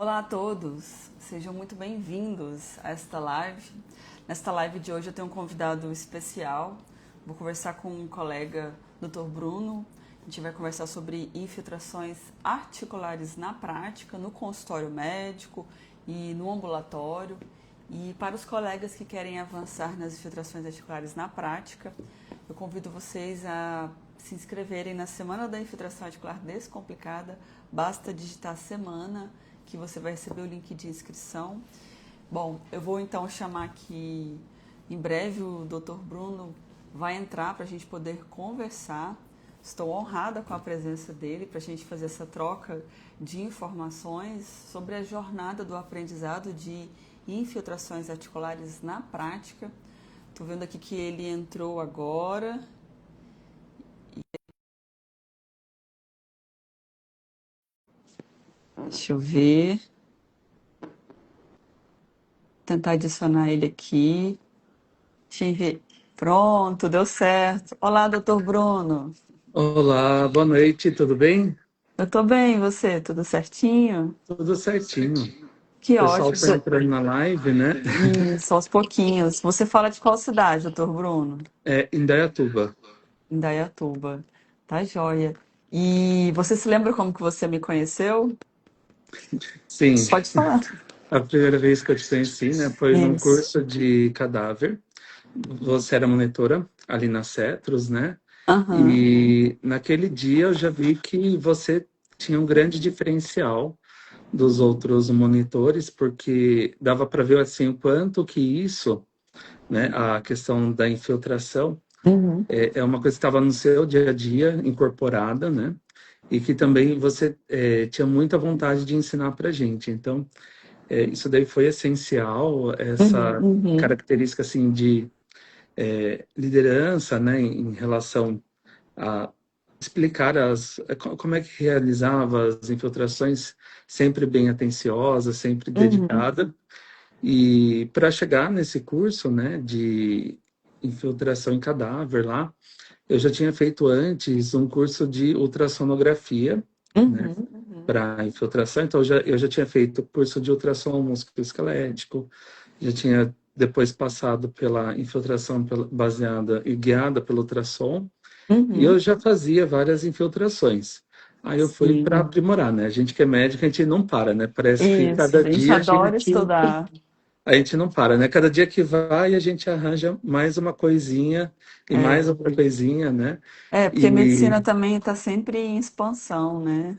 Olá a todos, sejam muito bem-vindos a esta live. Nesta live de hoje eu tenho um convidado especial. Vou conversar com um colega, Dr. Bruno. A gente vai conversar sobre infiltrações articulares na prática, no consultório médico e no ambulatório. E para os colegas que querem avançar nas infiltrações articulares na prática, eu convido vocês a se inscreverem na Semana da Infiltração Articular Descomplicada. Basta digitar semana que você vai receber o link de inscrição. Bom, eu vou então chamar aqui, em breve o Dr. Bruno vai entrar para a gente poder conversar. Estou honrada com a presença dele para a gente fazer essa troca de informações sobre a jornada do aprendizado de infiltrações articulares na prática. Estou vendo aqui que ele entrou agora. Deixa eu ver. Tentar adicionar ele aqui. Deixa eu ver. Pronto, deu certo. Olá, doutor Bruno. Olá, boa noite, tudo bem? Eu tô bem, e você? Tudo certinho? Tudo certinho. O Que pessoal ótimo. está entrando na live, né? Isso, aos pouquinhos. Você fala de qual cidade, doutor Bruno? É Indaiatuba. Indaiatuba. Tá joia. E você se lembra como que você me conheceu? Sim, Pode falar. a primeira vez que eu te conheci, né, foi num Isso. curso de cadáver. Você era monitora ali na Cetros, né? Aham. E naquele dia eu já vi que você tinha um grande diferencial dos outros monitores, porque dava para ver assim o quanto que isso, né, a questão da infiltração Uhum. é uma coisa que estava no seu dia a dia, incorporada, né? E que também você tinha muita vontade de ensinar para a gente. Então, isso daí foi essencial, essa Uhum. característica assim de liderança, né, em relação a explicar como é que realizava as infiltrações, sempre bem atenciosa, sempre Uhum. dedicada. E para chegar nesse curso, né, de infiltração em cadáver lá, eu já tinha feito antes um curso de ultrassonografia, né, Uhum. para infiltração. Então, eu já tinha feito curso de ultrassom musculoesquelético, já tinha depois passado pela infiltração baseada e guiada pelo ultrassom, e Uhum. eu já fazia várias infiltrações. Aí eu fui para Sim. aprimorar, né? A gente que é médico, a gente não para, né? Parece que Isso. cada A gente dia adora estudar. a gente não para, né? Cada dia que vai, a gente arranja mais uma coisinha e mais É. outra coisinha, né? Porque a E, medicina também está sempre em expansão, né?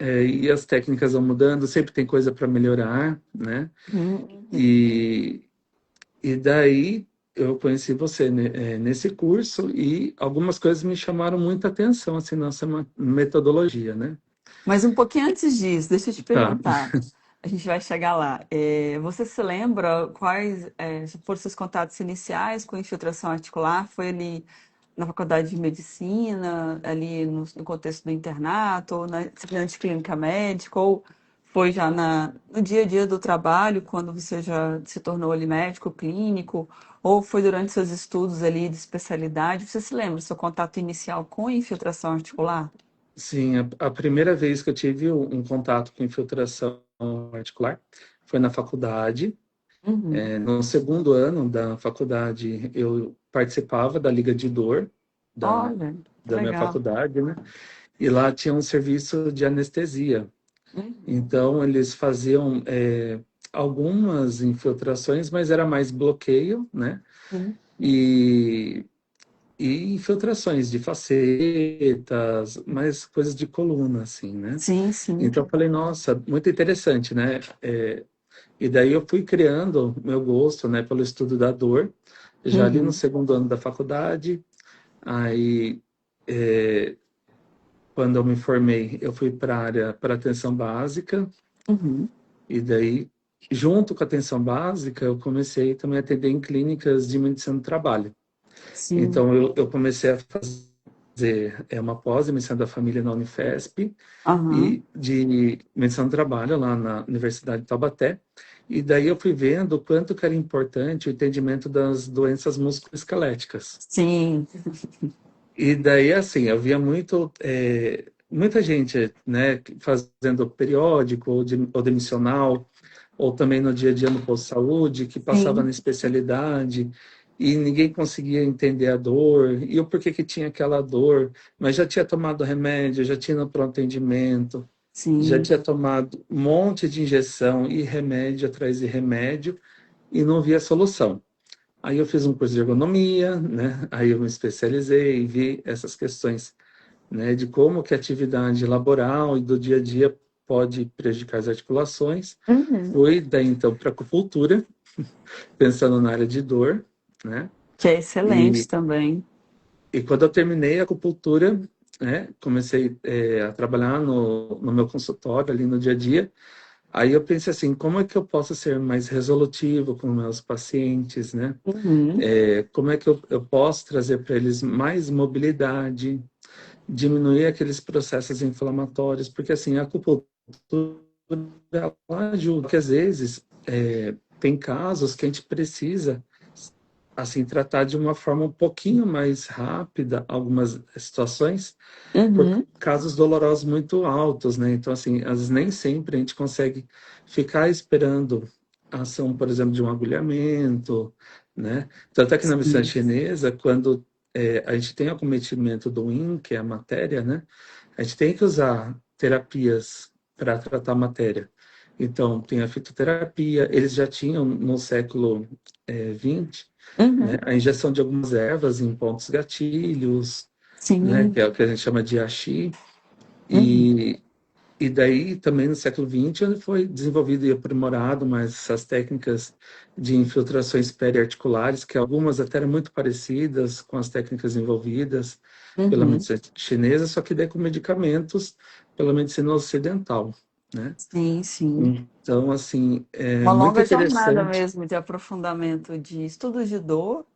e as técnicas vão mudando, sempre tem coisa para melhorar, né? Uhum. E, e daí eu conheci você, né, nesse curso e algumas coisas me chamaram muita atenção, assim, nossa metodologia, né? Mas um pouquinho antes disso, deixa eu te Tá. perguntar. A gente vai chegar lá. Você se lembra quais foram seus contatos iniciais com infiltração articular? Foi ali na faculdade de medicina, ali no contexto do internato, ou na disciplina de clínica médica, ou foi já no dia a dia do trabalho, quando você já se tornou ali médico clínico, ou foi durante seus estudos ali de especialidade? Você se lembra do seu contato inicial com infiltração articular? Sim, a primeira vez que eu tive um contato com infiltração articular foi na faculdade. Uhum. No segundo ano da faculdade, eu participava da Liga de Dor da, Olha, que da minha legal. faculdade, né? E lá tinha um serviço de anestesia. Uhum. Então, eles faziam algumas infiltrações, mas era mais bloqueio, né? Sim, E, e infiltrações de facetas, mais coisas de coluna, assim, né? sim. Sim. Então, eu falei, nossa, muito interessante, né? E daí eu fui criando meu gosto, né, pelo estudo da dor, já ali no Uhum. segundo ano da faculdade. Aí, quando eu me formei, eu fui para a área para atenção básica, Uhum. e daí, junto com a atenção básica, eu comecei também a atender em clínicas de medicina do trabalho. Sim. Então, eu comecei a fazer uma pós em medicina da família na Unifesp, Aham. e de medicina do trabalho lá na Universidade de Taubaté. E daí eu fui vendo o quanto que era importante o entendimento das doenças musculoesqueléticas. Sim. E daí, assim, eu via muito. muita gente, né, fazendo periódico ou demissional, ou também no dia a dia no posto de saúde, que passava Sim, na especialidade e ninguém conseguia entender a dor e o porquê que tinha aquela dor, mas já tinha tomado remédio, já tinha no pronto atendimento, já sim. tinha tomado um monte de injeção e remédio atrás de remédio e não via solução. Aí eu fiz um curso de ergonomia, né? Aí eu me especializei e vi essas questões, né, de como que a atividade laboral e do dia a dia pode prejudicar as articulações. Uhum. Fui daí então para acupuntura, pensando na área de dor, né? Que é excelente E, também. e quando eu terminei a acupuntura, né, comecei a trabalhar no meu consultório ali no dia a dia. Aí eu pensei assim, como é que eu posso ser mais resolutivo com meus pacientes, né? Uhum. Como é que eu posso trazer para eles mais mobilidade, diminuir aqueles processos inflamatórios, porque assim, a acupuntura ela ajuda, porque às vezes tem casos que a gente precisa assim tratar de uma forma um pouquinho mais rápida algumas situações, por Uhum. casos dolorosos muito altos, né? Então assim, às vezes nem sempre a gente consegue ficar esperando a ação, por exemplo, de um agulhamento, né? Tanto é que na medicina Sim. chinesa, quando a gente tem acometimento do Yin, que é a matéria, né? A gente tem que usar terapias para tratar a matéria. Então, tem a fitoterapia, eles já tinham no século XX, né, Uhum. a injeção de algumas ervas em pontos gatilhos, né, Sim. que é o que a gente chama de Ashi, Uhum. e, e daí também no século XX ele foi desenvolvido e aprimorado mais essas técnicas de infiltrações periarticulares, que algumas até eram muito parecidas com as técnicas envolvidas pela Uhum. medicina chinesa, só que daí com medicamentos pela medicina ocidental, né? Sim, sim. Então, assim, é Uma muito longa jornada interessante. mesmo de aprofundamento de estudos de dor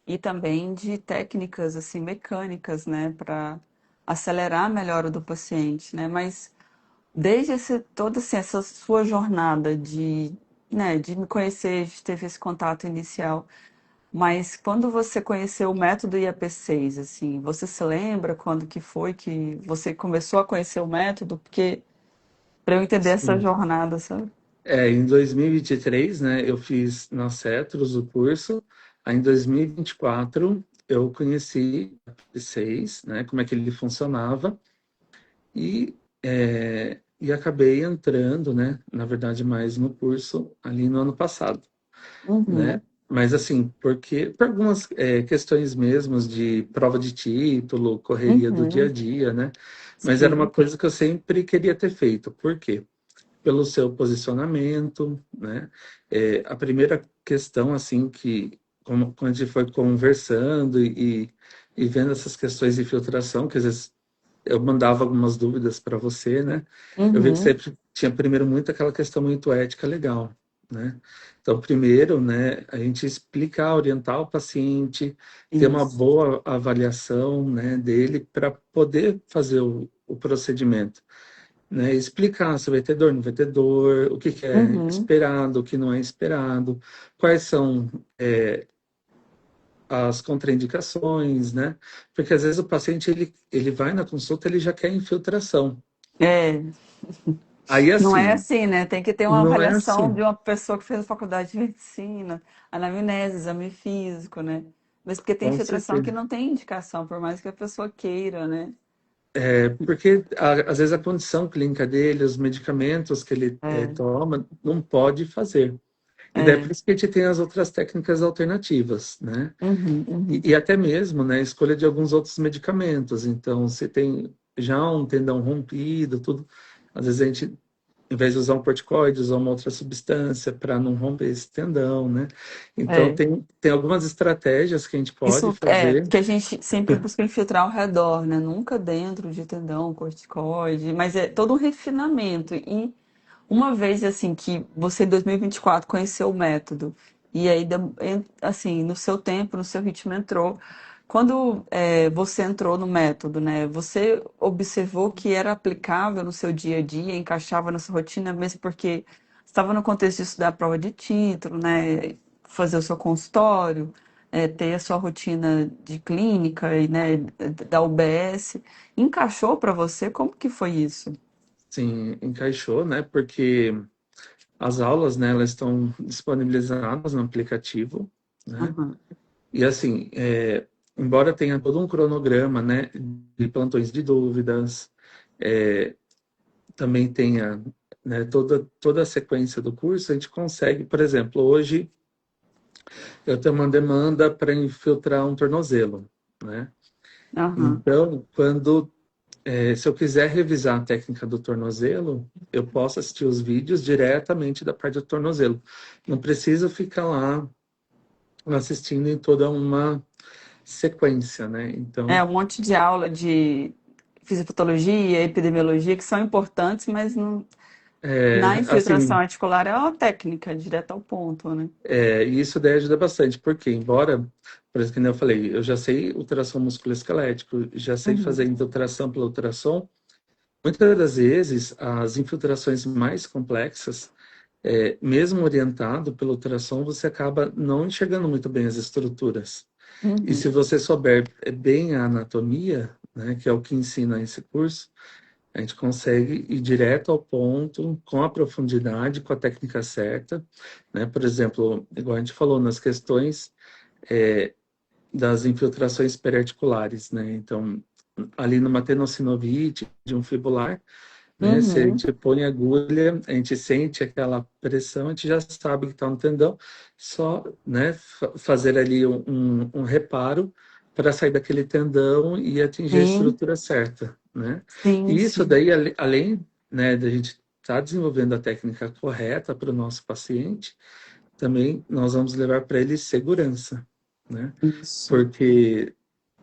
e também de técnicas assim mecânicas, né, para acelerar a melhora do paciente, né? Mas desde toda assim, essa sua jornada de, né, de me conhecer, de ter esse contato inicial, mas quando você conheceu o método IAP6, assim, você se lembra quando que foi que você começou a conhecer o método? Porque para eu entender essa Sim. jornada, sabe? Em 2023, né, eu fiz na Cetros o curso. Aí, em 2024, eu conheci o P6, né, como é que ele funcionava, e acabei entrando, né, na verdade, mais no curso ali no ano passado, Uhum. né? Mas assim, porque por algumas questões mesmos de prova de título, correria do dia a Uhum. dia, né? Mas era uma Sim. coisa que eu sempre queria ter feito. Por quê? Pelo seu posicionamento, né? A primeira questão, assim, que como, quando a gente foi conversando e vendo essas questões de filtração, que às vezes eu mandava algumas dúvidas para você, né? Eu vi que Uhum. sempre tinha primeiro muito aquela questão muito ética legal, né? Então, primeiro, né, a gente explicar, orientar o paciente, ter uma Isso. boa avaliação, né, dele para poder fazer o procedimento, né? Explicar se vai ter dor, não vai ter dor, o que que é Uhum. esperado, o que não é esperado, quais são as contraindicações, né? Porque às vezes o paciente ele vai na consulta, ele já quer infiltração. É, Aí não é assim, assim, né? Tem que ter uma não é avaliação assim. de uma pessoa que fez a faculdade de medicina, anamnese, exame físico, né? Mas porque tem Com infiltração que certeza. não tem indicação, por mais que a pessoa queira, né? Porque às vezes a condição clínica dele, os medicamentos que ele É, toma, não pode fazer. E daí é é. por isso que a gente tem as outras técnicas alternativas, né? Uhum, uhum. E até mesmo, né, a escolha de alguns outros medicamentos. Então, se tem já um tendão rompido, tudo, às vezes a gente, em vez de usar um corticoide, usar uma outra substância para não romper esse tendão, né? Então, É. tem algumas estratégias que a gente pode Isso é fazer. porque a gente sempre busca infiltrar ao redor, né? Nunca dentro de tendão, corticoide, mas é todo um refinamento. E uma vez assim que você em 2024 conheceu o método e aí assim no seu tempo, no seu ritmo entrou. Quando você entrou no método, né? Você observou que era aplicável no seu dia a dia, encaixava na sua rotina, mesmo porque estava no contexto de estudar a prova de título, né? Fazer o seu consultório. ter a sua rotina de clínica e, né, da UBS. Encaixou para você? Como que foi isso? Sim, encaixou, né? Porque as aulas, né, elas estão disponibilizadas no aplicativo, né? Aham, E assim, embora tenha todo um cronograma, né, de plantões de dúvidas, é, também tenha, né, toda a sequência do curso, a gente consegue, por exemplo, hoje eu tenho uma demanda para infiltrar um tornozelo, né? aham. Então, se eu quiser revisar a técnica do tornozelo, eu posso assistir os vídeos diretamente da parte do tornozelo. Não preciso ficar lá assistindo em toda uma sequência, né? É Então, um monte de aula de fisiopatologia, epidemiologia, que são importantes, mas na infiltração assim, articular é uma técnica, direto ao ponto, né? e isso daí ajuda bastante, porque embora, por exemplo, como eu falei, eu já sei ultrassom musculoesquelético, já sei fazer Uhum, infiltração pelo ultrassom, muitas das vezes as infiltrações mais complexas, mesmo orientado pelo ultrassom, você acaba não enxergando muito bem as estruturas. E uhum. se você souber bem a anatomia, né, que é o que ensina esse curso, a gente consegue ir direto ao ponto, com a profundidade, com a técnica certa, né? Por exemplo, igual a gente falou nas questões das infiltrações periarticulares, né? Então, ali numa tenossinovite de um fibular, né? Se a Uhum. gente põe a agulha, a gente sente aquela pressão, a gente já sabe que está no tendão, só, né, fazer ali um reparo para sair daquele tendão e atingir a Sim, estrutura certa, né? sim, E isso sim. daí, além, né, da gente estar desenvolvendo a técnica correta para o nosso paciente, também nós vamos levar para ele segurança, né? Isso. Porque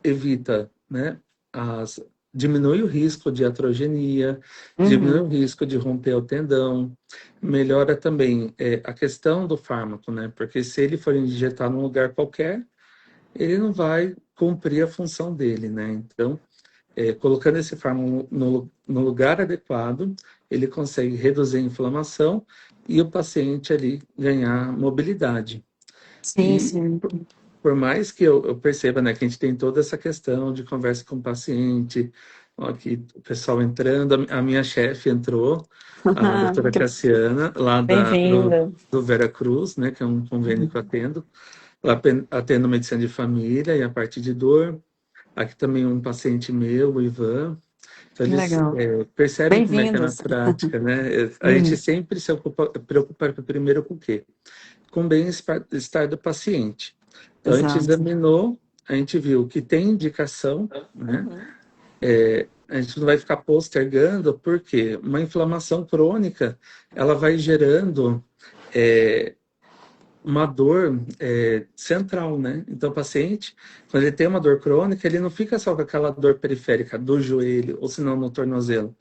evita, né, as, diminui o risco de atrogenia, diminui o Uhum. risco de romper o tendão, melhora também a questão do fármaco, né? Porque se ele for injetar num lugar qualquer, ele não vai cumprir a função dele, né? Então, colocando esse fármaco no lugar adequado, ele consegue reduzir a inflamação e o paciente ali ganhar mobilidade. Sim, E sim. por mais que eu perceba, né, que a gente tem toda essa questão de conversa com o paciente, ó, aqui o pessoal entrando, a minha chefe entrou, a doutora Muito Cassiana, lá bem-vinda. do Vera Cruz, né, que é um convênio que eu atendo, lá atendo medicina de família e a parte de dor, aqui também um paciente meu, o Ivan, então Que eles legal. percebem como é que é na Bem-vindos. prática, né, a gente Uhum. sempre se preocupa primeiro com o quê? Com o bem-estar do paciente. Então, a gente Exato. examinou, a gente viu que tem indicação, né? Uhum. A gente não vai ficar postergando, porque uma inflamação crônica, ela vai gerando é, uma dor central, né? Então, o paciente, quando ele tem uma dor crônica, ele não fica só com aquela dor periférica do joelho, ou se não no tornozelo.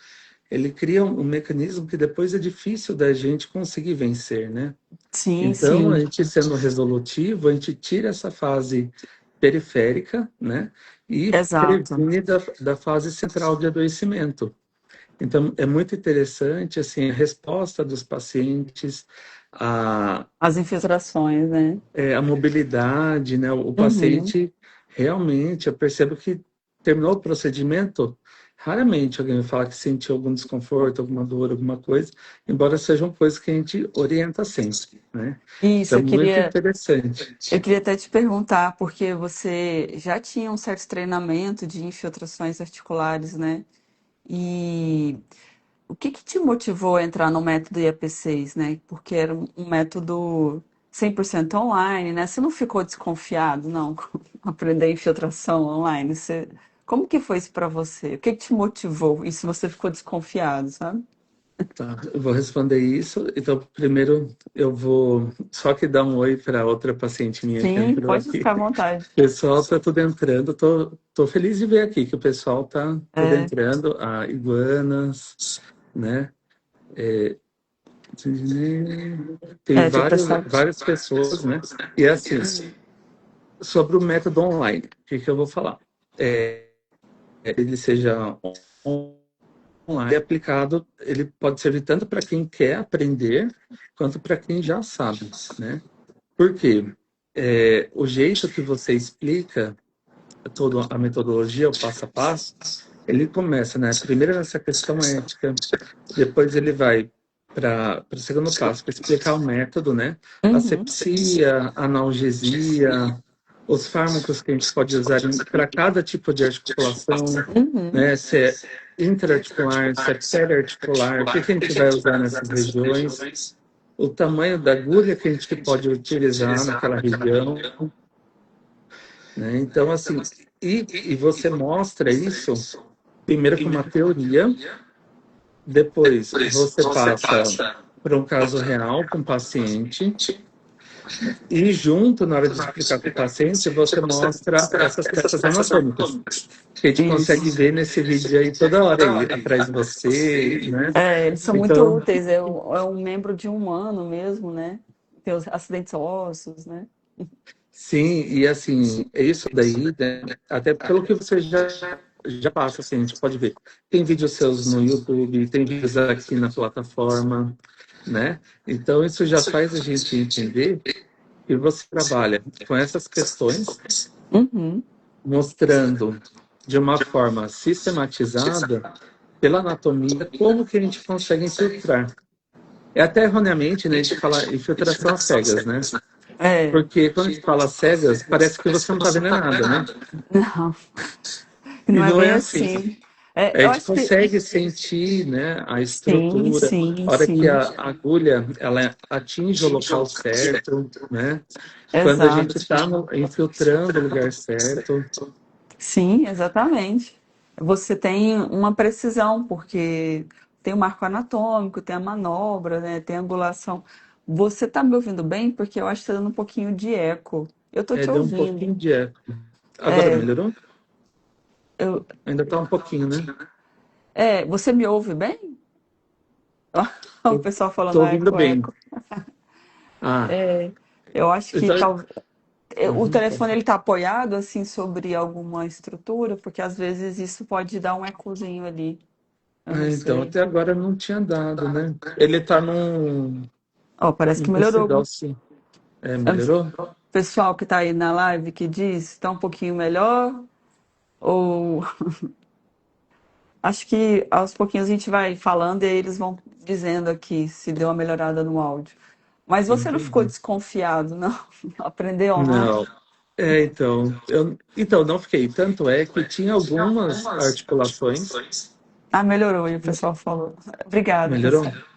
Ele cria um mecanismo que depois é difícil da gente conseguir vencer, né? Sim, Então, a sim. gente sendo resolutivo, a gente tira essa fase periférica, né? E Exato. previne da fase central de adoecimento. Então, é muito interessante, assim, a resposta dos pacientes, a, As infiltrações, né? a mobilidade, né? O Uhum. paciente, realmente, eu percebo que terminou o procedimento, raramente alguém vai falar que sentiu algum desconforto, alguma dor, alguma coisa, embora sejam coisas que a gente orienta sempre, né? Isso, Então, muito interessante. eu queria até te perguntar, porque você já tinha um certo treinamento de infiltrações articulares, né? E o que que te motivou a entrar no método IAP6, né? Porque era um método 100% online, né? Você não ficou desconfiado, não, com aprender infiltração online? Como que foi isso para você? O que que te motivou? E se você ficou desconfiado, sabe? Tá, eu vou responder isso. Então, primeiro eu vou só que dar um oi para outra paciente minha que Sim, entrou pode aqui. ficar à vontade. O pessoal tá tudo entrando. Tô feliz de ver aqui que o pessoal tá tudo É, entrando. A iguanas, né? Tem tipo, pessoal. várias pessoas, né? E é assim, sobre o método online, o que que eu vou falar? Ele seja online aplicado, ele pode servir tanto para quem quer aprender quanto para quem já sabe, né? Por quê? o jeito que você explica toda a metodologia, o passo a passo, ele começa, né? Primeiro nessa questão ética, depois ele vai para o segundo passo, para explicar o método, né? Uhum, Asepsia, analgesia, os fármacos que a gente pode usar para cada tipo de articulação, uhum, né? Se é intraarticular, se é periarticular, o que que a gente vai usar nessas regiões, o tamanho da agulha que a gente pode utilizar naquela região, né? Então, assim, e você mostra isso primeiro com uma teoria, depois você passa para um caso real com o paciente, e junto, na hora de explicar para o paciente, você mostra essas peças anatômicas, que a gente consegue isso. ver nesse vídeo aí toda hora aí, atrás de você, né? Eles são muito Então, úteis, é um membro de um humano mesmo, né? Tem os acidentes ósseos, né? sim, e assim, é isso daí, né? Até pelo que você já passa, assim, a gente pode ver. Tem vídeos seus no YouTube, tem vídeos aqui na plataforma, né? Então, isso já faz a gente entender que você trabalha com essas questões, Uhum. mostrando de uma forma sistematizada, pela anatomia, como que a gente consegue infiltrar. É até erroneamente, né, a gente fala infiltração às cegas, né? É, Porque quando a gente fala cegas, parece que você não está vendo nada, né? não, E não é não é bem assim. assim. A Eu gente acho que consegue sentir, né, a sim, estrutura, sim, a hora que sim. a agulha ela atinge o local certo, né? Quando a gente Exato. está infiltrando o lugar certo. Sim, exatamente. Você tem uma precisão, porque tem o marco anatômico, tem a manobra, né? Tem a angulação. Você está me ouvindo bem? Porque eu acho que está dando um pouquinho de eco. Eu estou te Deu um pouquinho ouvindo. de eco. Agora É, melhorou? eu, Ainda está um pouquinho, né? você me ouve bem? O Eu pessoal falando estou ouvindo eco, bem. eco. Ah, Eu acho que então, o uhum, pode telefone falar. ele está apoiado assim sobre alguma estrutura, porque às vezes isso pode dar um ecozinho ali. Eu não Então, sei. até agora não tinha dado, né? Ele está Ó, parece num que melhorou. decibel, sim. Melhorou? Pessoal que está aí na live que diz está um pouquinho melhor ou acho que aos pouquinhos a gente vai falando e aí eles vão dizendo aqui se deu uma melhorada no áudio. Mas você não ficou Entendi. desconfiado, não? Aprendeu online? Não. Então, não fiquei. Tanto é que tinha algumas articulações, Ah, melhorou, e o pessoal falou. Obrigada, melhorou? pessoal.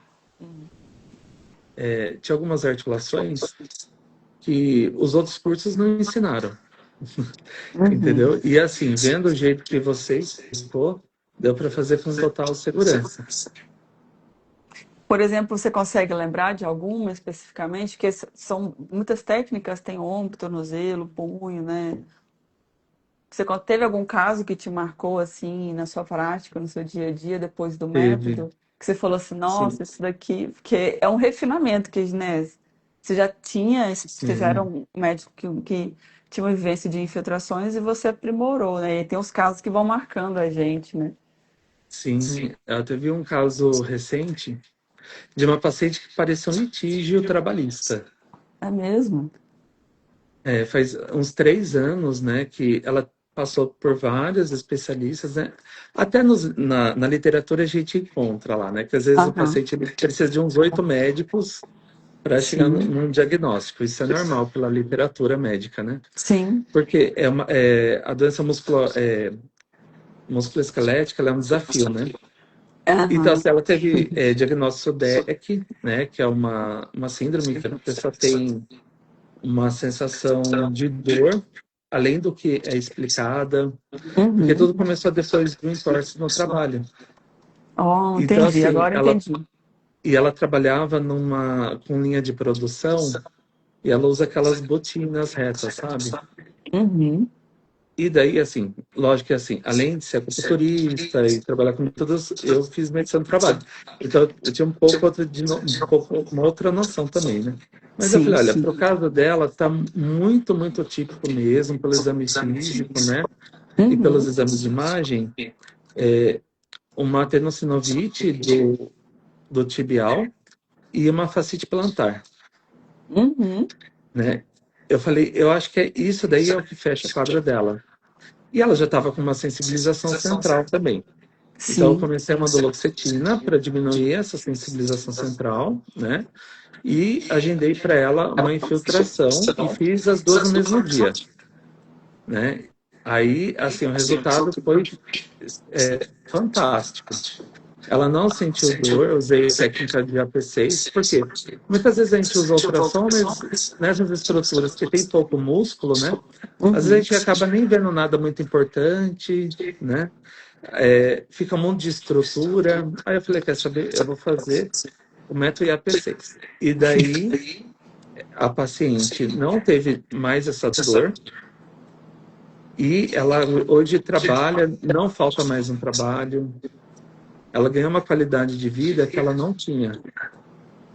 Tinha algumas articulações que os outros cursos não ensinaram, Uhum. entendeu? E assim, vendo o jeito que você explicou, deu para fazer com total segurança. Por exemplo, você consegue lembrar de alguma especificamente? Que são muitas técnicas, tem ombro, tornozelo, punho, né? Você teve algum caso que te marcou assim na sua prática, no seu dia a dia, depois do Teve, método? Que você falou assim, sim, nossa, isso daqui, porque é um refinamento que, né? Você já tinha, você já era sim, um médico que tinha uma vivência de infiltrações e você aprimorou, né? E tem os casos que vão marcando a gente, né? sim. Ela teve um caso recente de uma paciente que parecia um litígio trabalhista. É mesmo? Faz uns 3 anos, né, que ela passou por vários especialistas, né? Até na literatura a gente encontra lá, né, que às vezes o Aham. paciente ele precisa de uns 8 médicos para chegar Sim, num diagnóstico. Isso é normal pela literatura médica, né? sim. Porque a doença musculoesquelética ela é um desafio, né? Então, Aham. assim, ela teve diagnóstico DEC, né, que é uma síndrome que a pessoa tem uma sensação de dor, além do que é explicada, porque Uhum. tudo começou depois do entorse no trabalho. Oh, Então, entendi, assim, agora entendi. ela trabalhava com linha de produção e ela usa aquelas botinas retas, sabe? Uhum. E daí, assim, lógico que assim, além de ser acupunturista e trabalhar com todas, eu fiz medicina do trabalho. Então, eu tinha um pouco um pouco uma outra noção também, né? Mas eu Sim, falei, olha, sim. pro caso dela, tá muito, muito típico mesmo, pelo exame físico, né? E pelos Uhum. exames de imagem, é, uma tenossinovite do tibial e uma fascite plantar, Uhum. né? eu falei, eu acho que é isso daí é o que fecha a quadra dela. E ela já estava com uma sensibilização central também. Então, eu Sim. comecei a uma duloxetina para diminuir essa sensibilização central, né? E agendei para ela uma infiltração e fiz as duas no mesmo dia, né? Aí, assim, o resultado foi fantástico. Ela não sentiu dor, eu usei técnica de AP6, por quê? Muitas vezes a gente usa ultrassom, mas nessas estruturas que tem pouco músculo, né? Às vezes a Uhum. gente acaba nem vendo nada muito importante, né? Fica um monte de estrutura. Aí eu falei, quer saber? Eu vou fazer o método IAP6. E daí a paciente não teve mais essa dor e ela hoje trabalha, não falta mais um trabalho. Ela ganhou uma qualidade de vida que ela não tinha.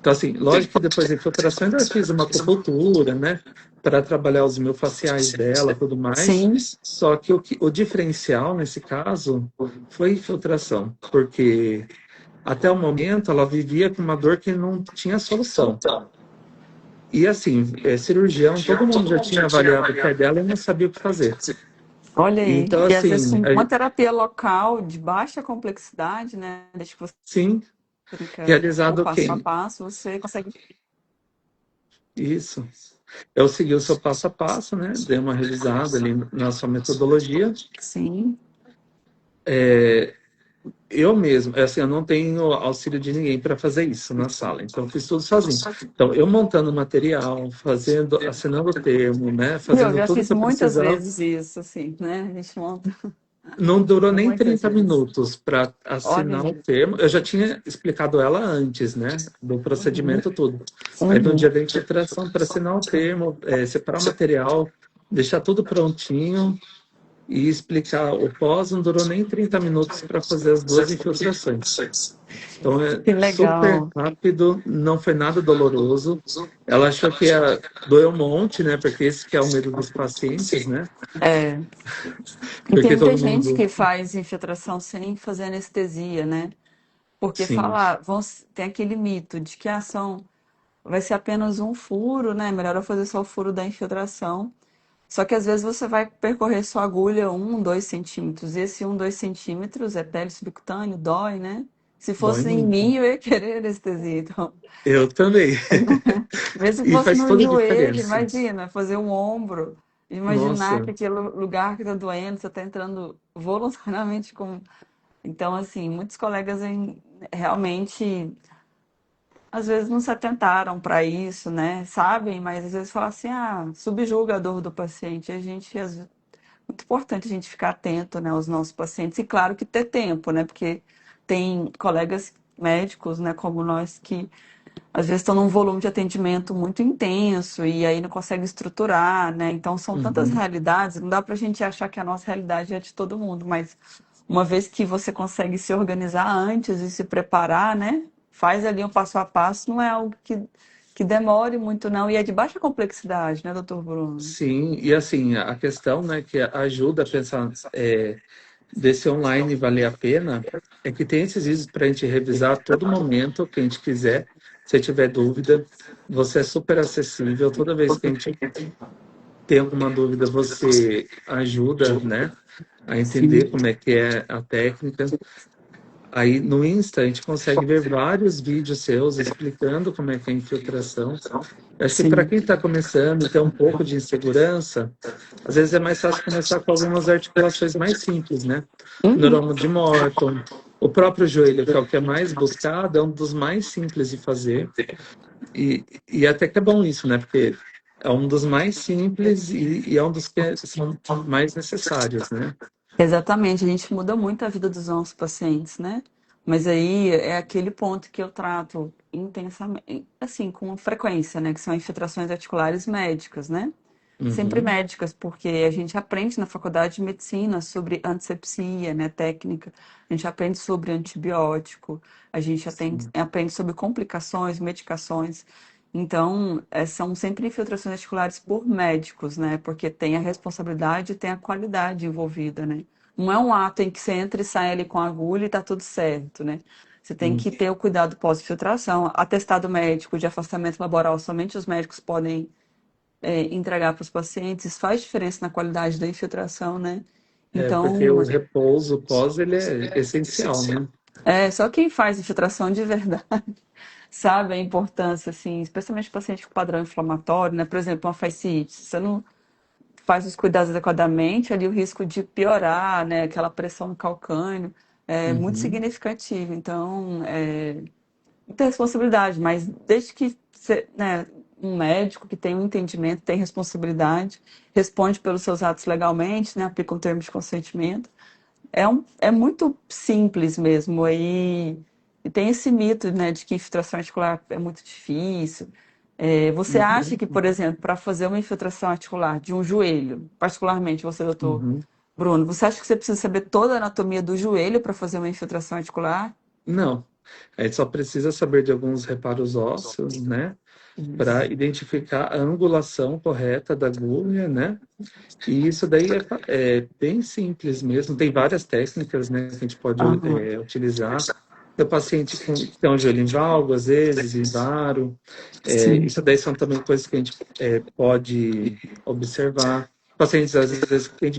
Então, assim, lógico que depois da infiltração eu fiz uma acupuntura, né? Para trabalhar os miofasciais dela tudo mais. Sim. Só que o diferencial nesse caso foi infiltração, porque até o momento ela vivia com uma dor que não tinha solução. E assim, cirurgião, todo mundo já tinha avaliado o pé dela e não sabia o que fazer. Olha aí. Então, E às vezes assim, com uma terapia local de baixa complexidade, né? Desde que você sim, explica o realizado passo a quem? passo, você consegue. Isso. Eu segui o seu passo a passo, né? Dei uma revisada ali na sua metodologia. Sim. Eu mesmo, assim, eu não tenho auxílio de ninguém para fazer isso na sala, então eu fiz tudo sozinho. Então, eu montando material, fazendo, assinando o termo, né? Eu Fazendo já tudo fiz que eu muitas precisava. vezes isso, assim, né? A gente monta Não durou nem muitas 30 vezes. minutos para Olha assinar o aí. termo. Eu já tinha explicado ela antes, né? Do procedimento tudo. Aí no Uhum. dia da infiltração, para assinar o termo, separar o material, deixar tudo prontinho e explicar o pós, não durou nem 30 minutos para fazer as duas infiltrações. Então é Que super legal. rápido, não foi nada doloroso. Ela achou que ia doer um monte, né? Porque esse que é o medo dos pacientes, né? É. E tem Porque muita todo gente mundo, que faz infiltração sem fazer anestesia, né? Porque sim, fala, tem aquele mito de que a ação vai ser apenas um furo, né? Melhor eu fazer só o furo da infiltração. Só que às vezes você vai percorrer sua agulha 1, 2 centímetros. E esse 1, 2 centímetros é pele subcutâneo, dói, né? Se dói fosse em muito. mim, eu ia querer anestesia. Então, Eu também. mesmo que E fosse faz no toda a joelho, diferença. imagina, fazer um ombro. Imaginar Nossa, que aquele lugar que está doendo, você está entrando voluntariamente com. Então, assim, muitos colegas realmente às vezes não se atentaram para isso, né? Sabem, mas às vezes falam assim, subjuga a dor do paciente. A gente, muito importante a gente ficar atento, né, aos nossos pacientes. E claro que ter tempo, né? Porque tem colegas médicos, né, como nós, que às vezes estão num volume de atendimento muito intenso e aí não conseguem estruturar, né? Então são tantas uhum. realidades, não dá para a gente achar que a nossa realidade é de todo mundo, mas uma vez que você consegue se organizar antes e se preparar, né? Faz ali um passo a passo, não é algo que demore muito, não, e é de baixa complexidade, né, doutor Bruno? Sim, e assim, a questão, né, que ajuda a pensar desse online valer a pena é que tem esses vídeos para a gente revisar a todo momento que a gente quiser. Se tiver dúvida, você é super acessível. Toda vez que a gente tem alguma dúvida, você ajuda, né, a entender Sim, como é que é a técnica. Aí no Insta a gente consegue ver vários vídeos seus explicando como é que é a infiltração. Eu acho que para sim. quem está começando e tem um pouco de insegurança, às vezes é mais fácil começar com algumas articulações mais simples, né? Uhum. Neuromo de Morton, o próprio joelho, que é o que é mais buscado, é um dos mais simples de fazer. E até que é bom isso, né? Porque é um dos mais simples e é um dos que são mais necessários, né? Exatamente, a gente muda muito a vida dos nossos pacientes, né? Mas aí é aquele ponto que eu trato intensamente, assim, com frequência, né? Que são infiltrações articulares médicas, né? Sempre Uhum, médicas, porque a gente aprende na faculdade de medicina sobre antisepsia, né? Técnica, a gente aprende sobre antibiótico, a gente sim. aprende sobre complicações, medicações. Então, são sempre infiltrações articulares por médicos, né? Porque tem a responsabilidade e tem a qualidade envolvida, né? Não é um ato em que você entra e sai ali com a agulha e tá tudo certo, né? Você tem Sim. que ter o cuidado pós-infiltração, atestado médico de afastamento laboral, somente os médicos podem entregar para os pacientes, isso faz diferença na qualidade da infiltração, né? Porque Então, o repouso pós, ele é essencial, né? só quem faz infiltração de verdade sabe a importância, assim, especialmente paciente com padrão inflamatório, né? Por exemplo, uma fasciite, se você não faz os cuidados adequadamente, ali o risco de piorar, né? Aquela pressão no calcâneo é muito Uhum. significativo. Então, muita responsabilidade, mas desde que você, né, um médico que tem um entendimento, tem responsabilidade, responde pelos seus atos legalmente, né? Aplica um termo de consentimento. É muito simples mesmo. E tem esse mito, né, de que infiltração articular é muito difícil. Você acha Uhum. que, por exemplo, para fazer uma infiltração articular de um joelho, particularmente você, doutor Uhum. Bruno, você acha que você precisa saber toda a anatomia do joelho para fazer uma infiltração articular? Não. A gente só precisa saber de alguns reparos ósseos, né? Para Isso. identificar a angulação correta da agulha, né? E isso daí é bem simples mesmo. Tem várias técnicas, né, que a gente pode Aham. utilizar. O paciente que tem um joelho em valgo, às vezes, em varo. Sim. Isso daí são também coisas que a gente pode observar. Pacientes, às vezes, que têm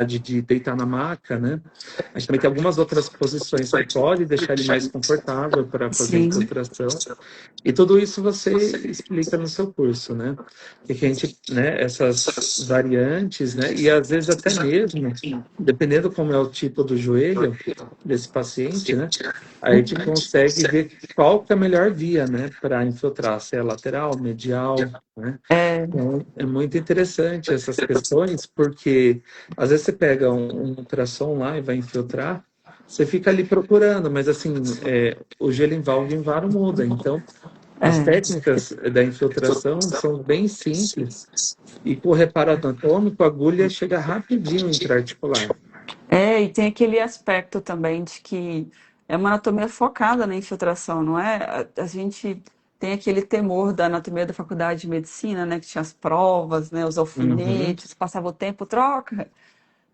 de deitar na maca, né? A gente também tem algumas outras posições que pode deixar ele mais confortável para fazer Sim. infiltração. E tudo isso você explica no seu curso, né? Que a gente, né, essas variantes, né, e às vezes até mesmo, dependendo como é o tipo do joelho desse paciente, né, a gente consegue ver qual que é a melhor via, né, para infiltrar, se é lateral, medial, né? É, Então, é muito interessante essas questões, porque às vezes você pega um ultrassom lá e vai infiltrar, você fica ali procurando, mas assim, o gelo em válvula em varo muda. Então, as é. técnicas da infiltração são bem simples e com o reparo anatômico, a agulha chega rapidinho intraarticular. E tem aquele aspecto também de que é uma anatomia focada na infiltração, não é? A gente tem aquele temor da anatomia da faculdade de medicina, né? Que tinha as provas, né? Os Uhum, alfinetes, passava o tempo, troca.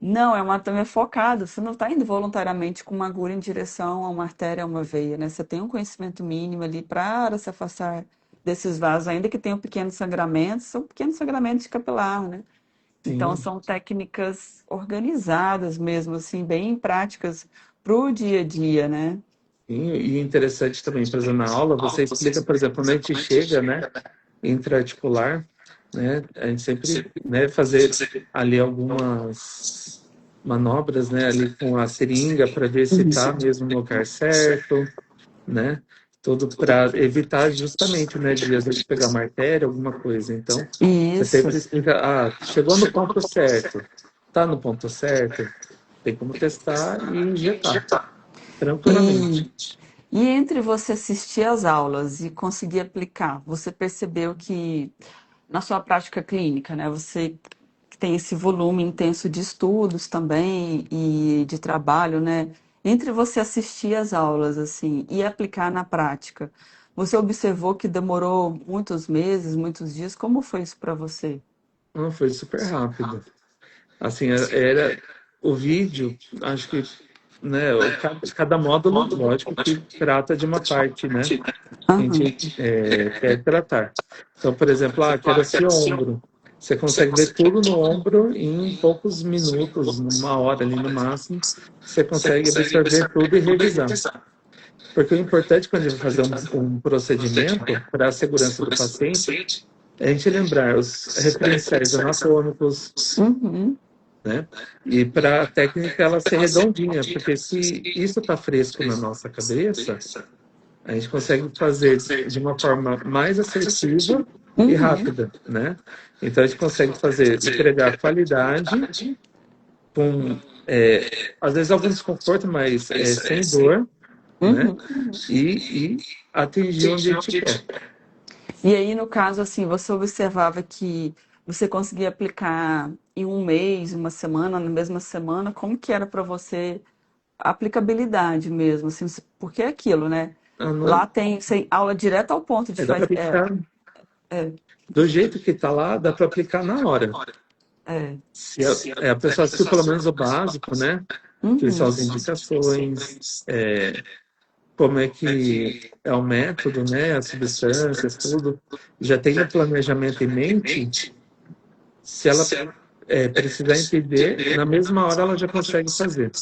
Não, é uma anatomia focada. Você não está indo voluntariamente com uma agulha em direção a uma artéria, a uma veia, né? Você tem um conhecimento mínimo ali para se afastar desses vasos, ainda que tenham pequenos sangramentos, são pequenos sangramentos de capilar, né? Então, sim. são técnicas organizadas mesmo, assim, bem práticas para o dia a dia, né? E interessante também, por exemplo, na aula, você explica, por exemplo, quando a gente chega, né, intraarticular, né, a gente sempre, né, fazer ali algumas manobras, né, ali com a seringa para ver se está mesmo no lugar certo, né, tudo para evitar justamente, né, de às vezes pegar uma artéria, alguma coisa. Então, você Isso. sempre explica, chegou no ponto certo, tá no ponto certo, tem como testar e injetar tranquilamente. E, e entre você assistir às aulas e conseguir aplicar, você percebeu que na sua prática clínica, né, você tem esse volume intenso de estudos também e de trabalho, né? Entre você assistir às aulas assim e aplicar na prática, você observou que demorou muitos meses, muitos dias? Como foi isso para você? Não, foi super rápido. Assim, era o vídeo, acho que, né, cada módulo, lógico, que trata de uma parte, né, que a Aham. gente quer tratar. Então, por exemplo, quero esse ombro. Você consegue ver tudo no ombro em poucos minutos, uma hora ali no máximo. Você consegue absorver tudo e revisar. Porque o importante quando a gente vai fazer um procedimento para a segurança do paciente é a gente lembrar os referenciais anatômicos, Uhum. né? E para a técnica ela ser redondinha, porque se isso está fresco na nossa cabeça, a gente consegue fazer de uma forma mais assertiva e Uhum. rápida, né? Então a gente consegue entregar qualidade com, às vezes algum desconforto, mas sem dor, né? Uhum. E atingir onde a gente quer. E aí, no caso, assim, você observava que você conseguia aplicar em um mês, uma semana, na mesma semana, como que era para você a aplicabilidade mesmo, assim, porque é aquilo, né? Não Lá tem aula direto ao ponto de dá para fazer. aplicar do jeito que está lá, dá para aplicar na hora. É. Se a pessoa assistiu pelo menos o básico, né? Que são Uhum. as indicações, como é que é o método, né, as substâncias, tudo, já tem o planejamento em mente, se ela precisar entender, na mesma hora ela já consegue fazer.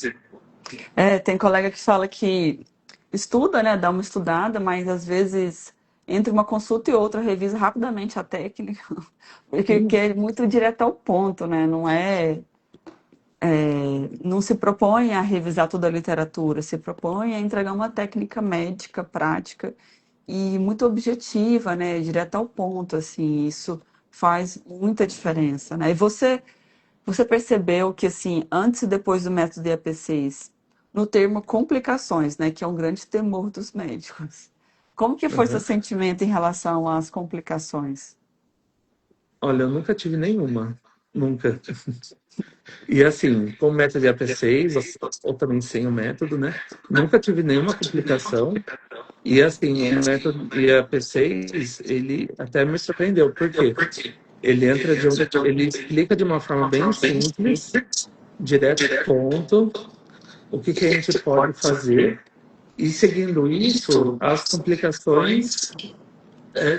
Tem colega que fala que estuda, né, dá uma estudada, mas às vezes entre uma consulta e outra revisa rapidamente a técnica, porque quer muito direto ao ponto, né? Não se propõe a revisar toda a literatura, se propõe a entregar uma técnica médica prática e muito objetiva, né, direto ao ponto, assim, isso faz muita diferença, né? E você percebeu que, assim, antes e depois do método IAP6, no termo complicações, né, que é um grande temor dos médicos, como que foi seu Uhum. sentimento em relação às complicações? Olha, eu nunca tive nenhuma, nunca. E assim, com o método IAP6, ou também sem o método, né? Nunca tive nenhuma complicação. E assim, o método IAP6, ele até me surpreendeu. Por quê? Ele explica de uma forma bem simples, direto ao ponto, o que que a gente pode fazer. E seguindo isso, as complicações é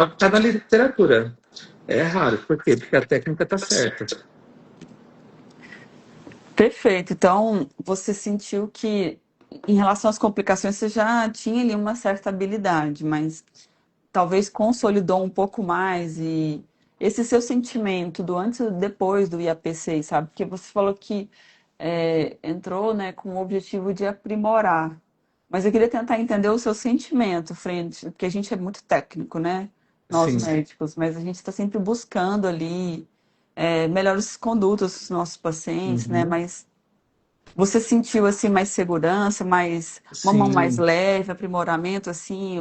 o que está na literatura. É raro. Por quê? Porque a técnica está certa. Perfeito. Então, você sentiu que, em relação às complicações, você já tinha ali uma certa habilidade, mas talvez consolidou um pouco mais e esse seu sentimento do antes e depois do IAPC, sabe? Porque você falou que entrou, né, com o objetivo de aprimorar. Mas eu queria tentar entender o seu sentimento frente, porque a gente é muito técnico, né? Nós Sim. médicos, mas a gente está sempre buscando ali melhores condutas dos nossos pacientes, né? Uhum. Mas você sentiu assim mais segurança, mais uma mão mais Sim. leve, aprimoramento assim,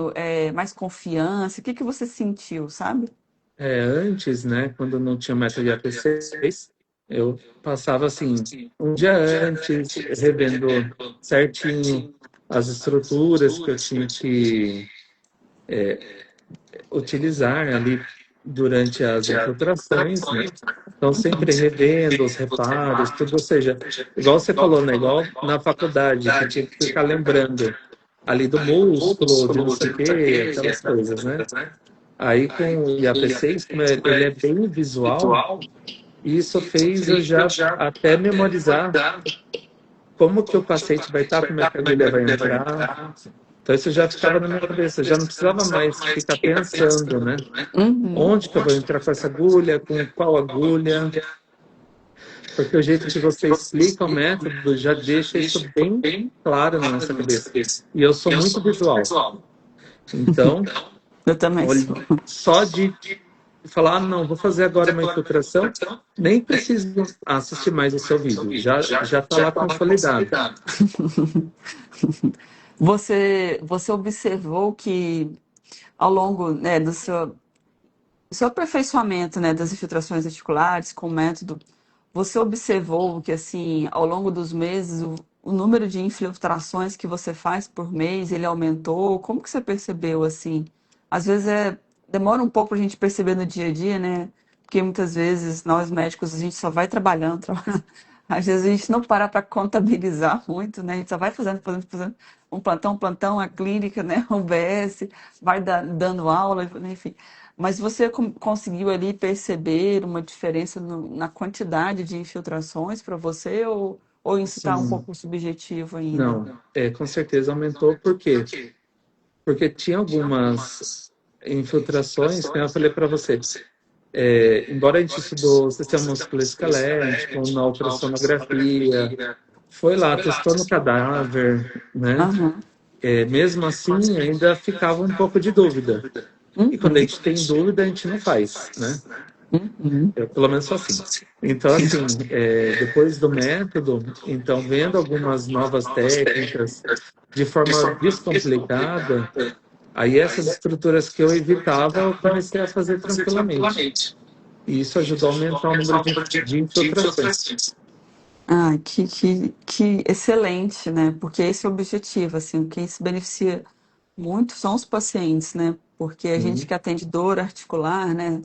mais confiança? O que que você sentiu, sabe? Antes, né, quando não tinha método de AP6, eu passava assim, um dia antes, revendo certinho as estruturas que eu tinha que utilizar ali durante as infiltrações, né? Então, sempre revendo os reparos, tudo, ou seja, igual você falou, né, igual na faculdade, que tinha que ficar lembrando ali do músculo, de não sei o quê, aquelas coisas, né? Aí com o IAP6, como ele é bem visual, isso fez eu já até memorizar como que o paciente vai estar, como é que a agulha vai entrar. Então isso já ficava na minha cabeça, já não precisava mais ficar pensando, né? Uhum. Onde que eu vou entrar com essa agulha, com qual agulha, porque o jeito que você explica o método já deixa isso bem claro na nossa cabeça. E eu sou muito visual. Então, Eu também sou. só de falar, ah, não, vou fazer agora uma infiltração, nem preciso assistir mais o seu vídeo, já está lá consolidado. Você observou que ao longo, né, do seu aperfeiçoamento, né, das infiltrações articulares com o método, você observou que, assim, ao longo dos meses, o número de infiltrações que você faz por mês, ele aumentou? Como que você percebeu, assim? Às vezes demora um pouco para a gente perceber no dia a dia, né? Porque muitas vezes nós médicos, a gente só vai trabalhando, trabalhando. Às vezes a gente não para contabilizar muito, né? A gente só vai fazendo um plantão, a clínica, né? O BS, vai dando aula, enfim. Mas você conseguiu ali perceber uma diferença na quantidade de infiltrações para você ou isso está um Sim, pouco subjetivo ainda? não, com certeza aumentou, por quê? Porque tinha algumas infiltrações, que eu falei para você, embora a gente estudou sistema musculoesquelético, na ultrassonografia, foi lá, testou no cadáver, né? Aham. Mesmo assim, ainda ficava um pouco de dúvida. E quando a Uhum. gente tem dúvida, a gente não faz, né? Uhum. Eu, pelo menos sou assim. Então, assim, depois do método, então, vendo algumas novas técnicas de forma descomplicada, aí essas estruturas que eu evitava, eu comecei a fazer tranquilamente. E isso ajudou a aumentar o número de infiltrações. Ah, que excelente, né? Porque esse é o objetivo, assim, quem se beneficia muito são os pacientes, né? Porque a gente Sim, que atende dor articular, né?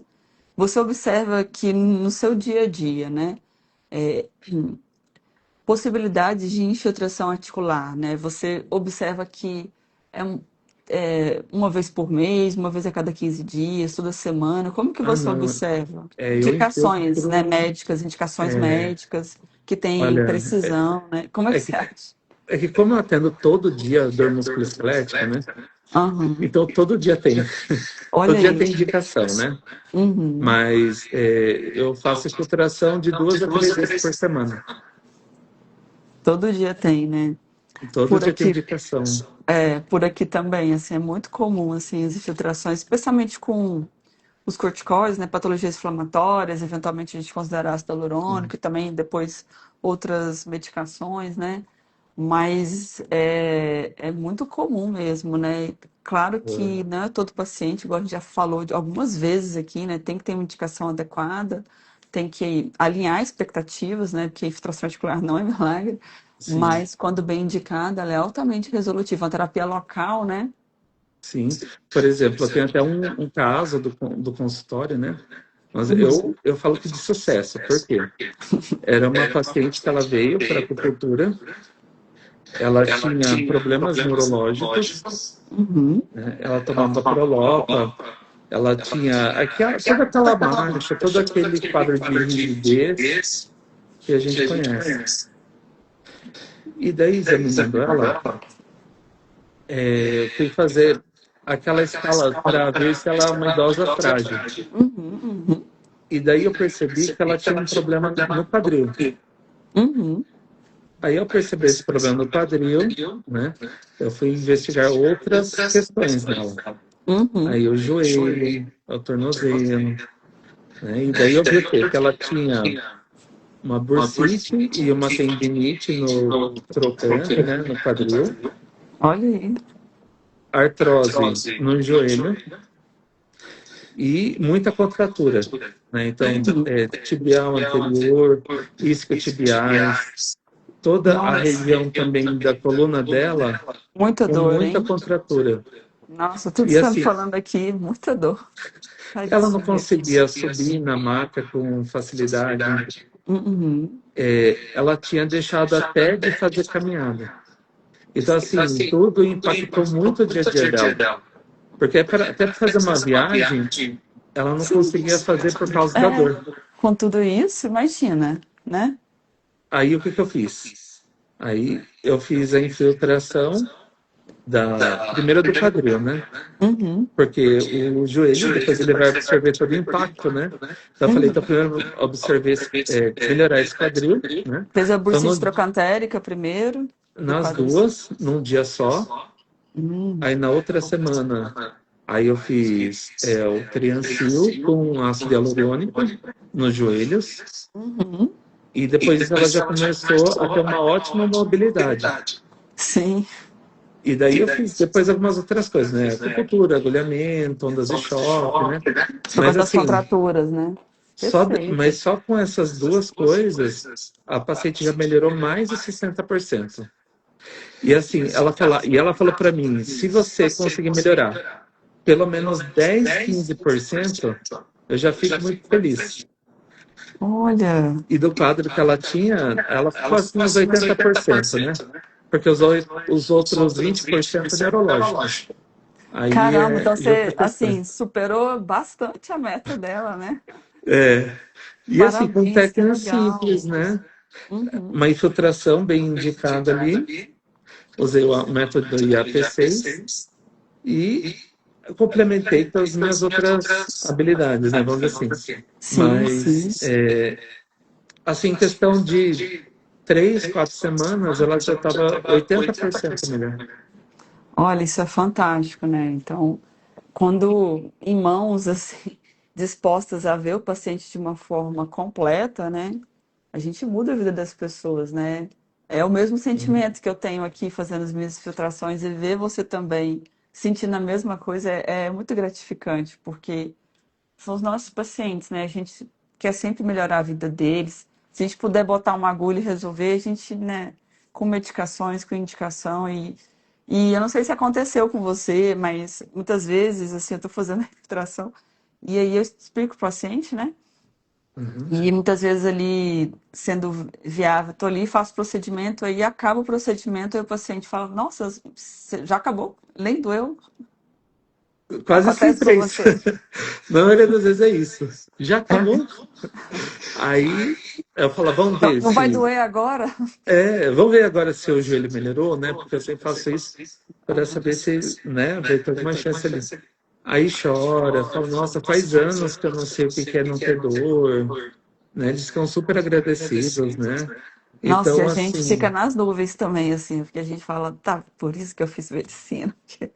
Você observa que no seu dia a dia, né? é, possibilidades de infiltração articular, né? Você observa que É, uma vez por mês, uma vez a cada 15 dias, toda semana? Como que Ah, você não. observa? Eu Indicações, né, infiltro. médicas, indicações é, médicas que têm Olha, precisão, né? Como é que é você que, acha? é que como eu atendo todo dia dor musculoesquelética, né? Aham. Então todo dia tem. Todo Olha dia aí. tem indicação, né? Uhum. Mas eu faço infiltração de 2 a 3 vezes por semana. Todo dia tem, né? Todo Por dia tem aqui, indicação. por aqui também, assim, é muito comum, assim, as infiltrações, especialmente com os corticóides, né, patologias inflamatórias, eventualmente a gente considera ácido hialurônico Sim. e também depois outras medicações, né? Mas é muito comum mesmo, né? Claro que não é todo paciente, igual a gente já falou algumas vezes aqui, né? Tem que ter uma indicação adequada, tem que alinhar expectativas, né? Porque infiltração articular não é milagre, Sim. mas quando bem indicada, ela é altamente resolutiva. Uma terapia local, né? Sim. Por exemplo, eu tenho até um caso do consultório, né? Mas Uhum. eu falo que de sucesso. Por quê? Era uma paciente que ela veio para acupuntura, ela tinha problemas neurológicos, Uhum. né? Ela tomava Prolopa, ela tinha toda aquela marcha, todo aquele quadro de rigidez que a gente conhece. E daí, examinando ela, eu fui fazer aquela escala para ver se ela é uma idosa frágil. Uhum. Uhum. E daí eu percebi que ela tinha um problema no quadril. Uhum. Aí eu percebi esse problema no quadril, né? Eu fui investigar outras questões nela. Uhum. Aí o joelho, o tornozelo, né? E daí eu vi o quê? Que ela tinha uma bursite e uma tendinite no trocante, né? No quadril, Olha aí. artrose no joelho e muita contratura, né? Então, tibial anterior, isquiotibiais, toda a Nossa, região também da coluna dela muita com dor, muita hein? contratura. Nossa, tudo que E você tá me assim, falando aqui, muita dor. ela não Tadinha. conseguia subir na maca com facilidade. Uhum. Ela tinha deixado até de fazer caminhada. Então, assim, tudo impactou muito o dia a dia dela. Porque até para fazer uma viagem, ela não conseguia fazer por causa da É, dor. com tudo isso, imagina, né? Aí, o que eu fiz? Aí, eu fiz a infiltração primeiro do quadril, né? Uhum. Porque o joelho, depois ele vai absorver todo o impacto, né? Então, eu falei, então, Uhum. primeiro observer, melhorar esse quadril, né? Fez a Então, bursite trocantérica primeiro e o nas quadricep. duas, num dia só. Aí, na outra semana, aí eu fiz o Triancil com ácido hialurônico nos joelhos. Uhum. E depois disso ela já começou a ter uma ótima mobilidade. Sim, E daí eu fiz depois algumas outras coisas, né? Acupuntura, agulhamento, ondas de choque, né? por Mas conta das assim, contraturas, né? Perfeito. mas só com essas duas coisas, a paciente já melhorou mais de 60%. E assim, ela falou para mim, se você conseguir melhorar pelo menos 10, 15%, eu já fico muito feliz. Olha, E do quadro que ela tinha, ela ficou assim uns 80%, né? Porque os outros 20% neurológico. Aí caramba, então de outra você, questão. assim, superou bastante a meta dela, né? É, e assim, com Parabéns, que técnicas legal. simples, né? Uhum. Uma infiltração bem indicada ali. Usei o método IAP6 e complementei com as minhas outras habilidades, né? Vamos dizer assim. Sim, Mas, sim. assim, em questão de 3, 4 semanas, ela já estava 80% melhor. Olha, isso é fantástico, né? Então, quando em mãos assim, dispostas a ver o paciente de uma forma completa, né? A gente muda a vida das pessoas, né? É o mesmo sentimento que eu tenho aqui fazendo as minhas filtrações e ver você também sentindo a mesma coisa é muito gratificante, porque são os nossos pacientes, né? A gente quer sempre melhorar a vida deles. Se a gente puder botar uma agulha e resolver, a gente, né, com medicações, com indicação e eu não sei se aconteceu com você, mas muitas vezes, assim, eu tô fazendo a infiltração e aí eu explico pro paciente, né? Uhum. E muitas vezes ali, sendo viável, tô ali, faço procedimento, aí acaba o procedimento, aí o paciente fala, nossa, já acabou? Nem doeu? Quase Acontece sempre com é isso. você? Na maioria das vezes é isso. Já acabou? Aí eu falo, vamos Não, ver não vai se. doer agora? Vamos ver agora se o joelho melhorou, né? Porque eu sempre faço isso para saber se, né, vai ter alguma chance ali. Aí chora, fala, nossa, faz anos que eu não sei o que que é não ter dor, né? Eles ficam super agradecidos, né? Nossa, e Então, a gente fica assim, nas nuvens também, assim, porque a gente fala, tá, por isso que eu fiz medicina.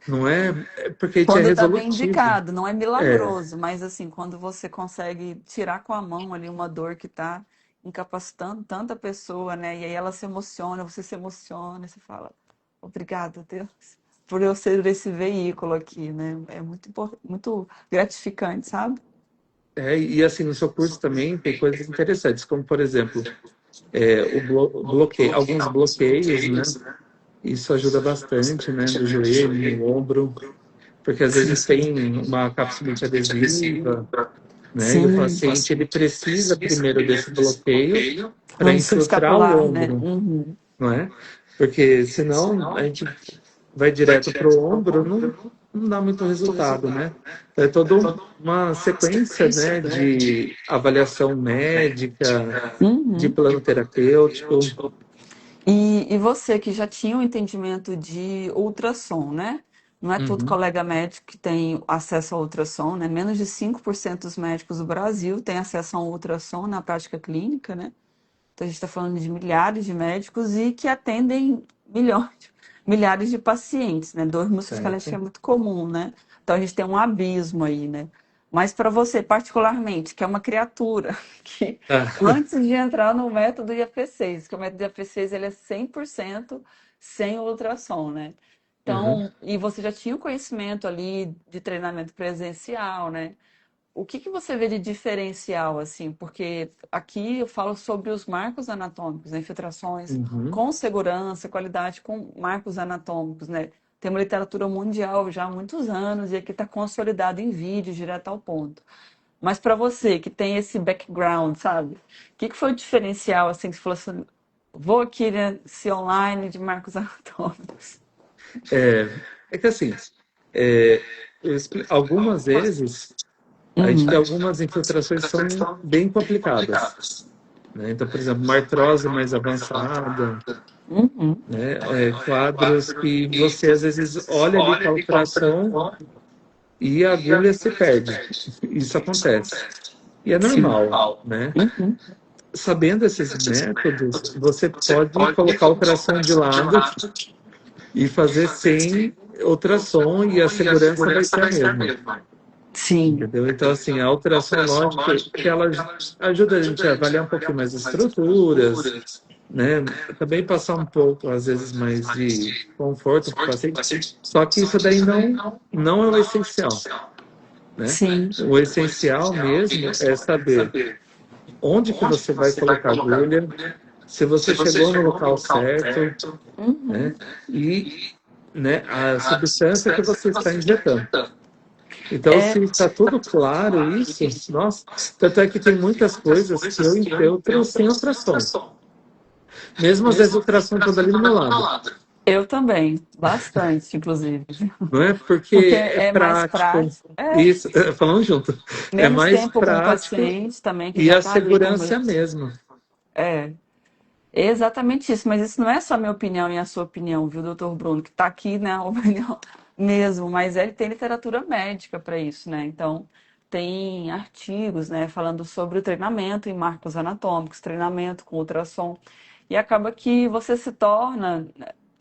não é porque a gente é Quando tá bem resolutivo. indicado, não é É, milagroso, mas assim, quando você consegue tirar com a mão ali uma dor que tá incapacitando tanta pessoa, né? E aí ela se emociona, você se emociona, e você fala, obrigada, Deus, por eu ser esse veículo aqui, né? É muito, muito gratificante, sabe? e assim, no seu curso também tem coisas interessantes, como, por exemplo, o bloqueio, alguns bloqueios, né? Isso ajuda bastante, né? No joelho, no ombro, porque às vezes tem uma capsulite adesiva, né? E o Sim, paciente ele precisa primeiro desse bloqueio para fluxo infiltrar o escapular, né? ombro, Uhum. não é? Porque senão a gente vai direto para o ombro, não dá muito resultado, né? Então, é toda uma sequência, né, de avaliação médica, de Uhum. plano terapêutico. E você que já tinha o entendimento de ultrassom, né? Não é todo Uhum, colega médico que tem acesso ao ultrassom, né? Menos de 5% dos médicos do Brasil têm acesso ao ultrassom na prática clínica, né? Então a gente está falando de milhares de médicos e que atendem milhões, milhares de pacientes, né? Dor musculoesquelética é certo. muito comum, né? Então a gente tem um abismo aí, né? Mas para você, particularmente, que é uma criatura que Ah, antes de entrar no método IAP6, que o método IAP6 ele é 100% sem ultrassom, né? uhum. Então, e você já tinha o conhecimento ali de treinamento presencial, né? O que que você vê de diferencial, assim? Porque aqui eu falo sobre os marcos anatômicos, né? Infiltrações Uhum. com segurança, qualidade com marcos anatômicos, né? Tem uma literatura mundial já há muitos anos e aqui está consolidado em vídeo, direto ao ponto. Mas para você que tem esse background, sabe? O que que foi o diferencial, assim, que você falou assim, vou aqui nesse online de marcos anatômicos? É que assim, é, algumas vezes a gente Uhum. tem algumas infiltrações que são bem complicadas, né? Então, por exemplo, uma artrose mais avançada, Uhum. né? Quadros que você às vezes olha ali para a ultrassom e a agulha se perde. Isso acontece. E é Sim. normal, né? Uhum. Sabendo esses métodos, você pode colocar a ultrassom de lado e fazer sem ultrassom e a segurança vai ser a mesma. Sim. Entendeu? Então, assim, a alteração lógica que ela ajuda a gente a avaliar um pouquinho mais as estruturas, né? Também passar um pouco, às vezes, mais de conforto para o paciente. Só que isso daí não é o essencial, né? Sim. O essencial mesmo é saber onde que você vai colocar a agulha, se você chegou no local certo, Uhum. né? E, né, a substância que você está injetando. Então, É, se está tudo claro isso, nossa, tanto é que tem muitas coisas que eu infiltro sem ultrassom. Mesmo às vezes o ultrassom estando ali do meu lado. eu também, bastante, inclusive. Não é Porque porque é é mais prático, prático. É, isso, falando junto, é menos mais tempo com o prático paciente também, que e já a está ali com segurança é a medo. mesma. É, é exatamente isso. Mas isso não é só a minha opinião e a sua opinião, viu, doutor Bruno? Que está aqui, né, a opinião mesmo. Mas ele tem literatura médica para isso, né? Então, tem artigos, né, falando sobre o treinamento em marcos anatômicos, treinamento com ultrassom. E acaba que você se torna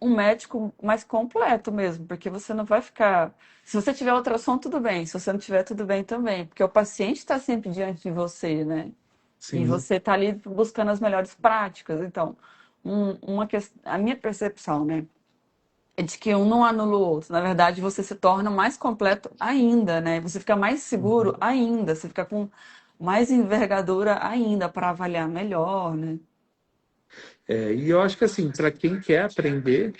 um médico mais completo mesmo, porque você não vai ficar. Se você tiver ultrassom, tudo bem. Se você não tiver, tudo bem também. Porque o paciente está sempre diante de você, né? E Sim. você está ali buscando as melhores práticas. Então, a minha percepção, né? É de que um não anula o outro. Na verdade, você se torna mais completo ainda, né? Você fica mais seguro Uhum. ainda. Você fica com mais envergadura ainda para avaliar melhor, né? E eu acho que assim, para quem quer aprender,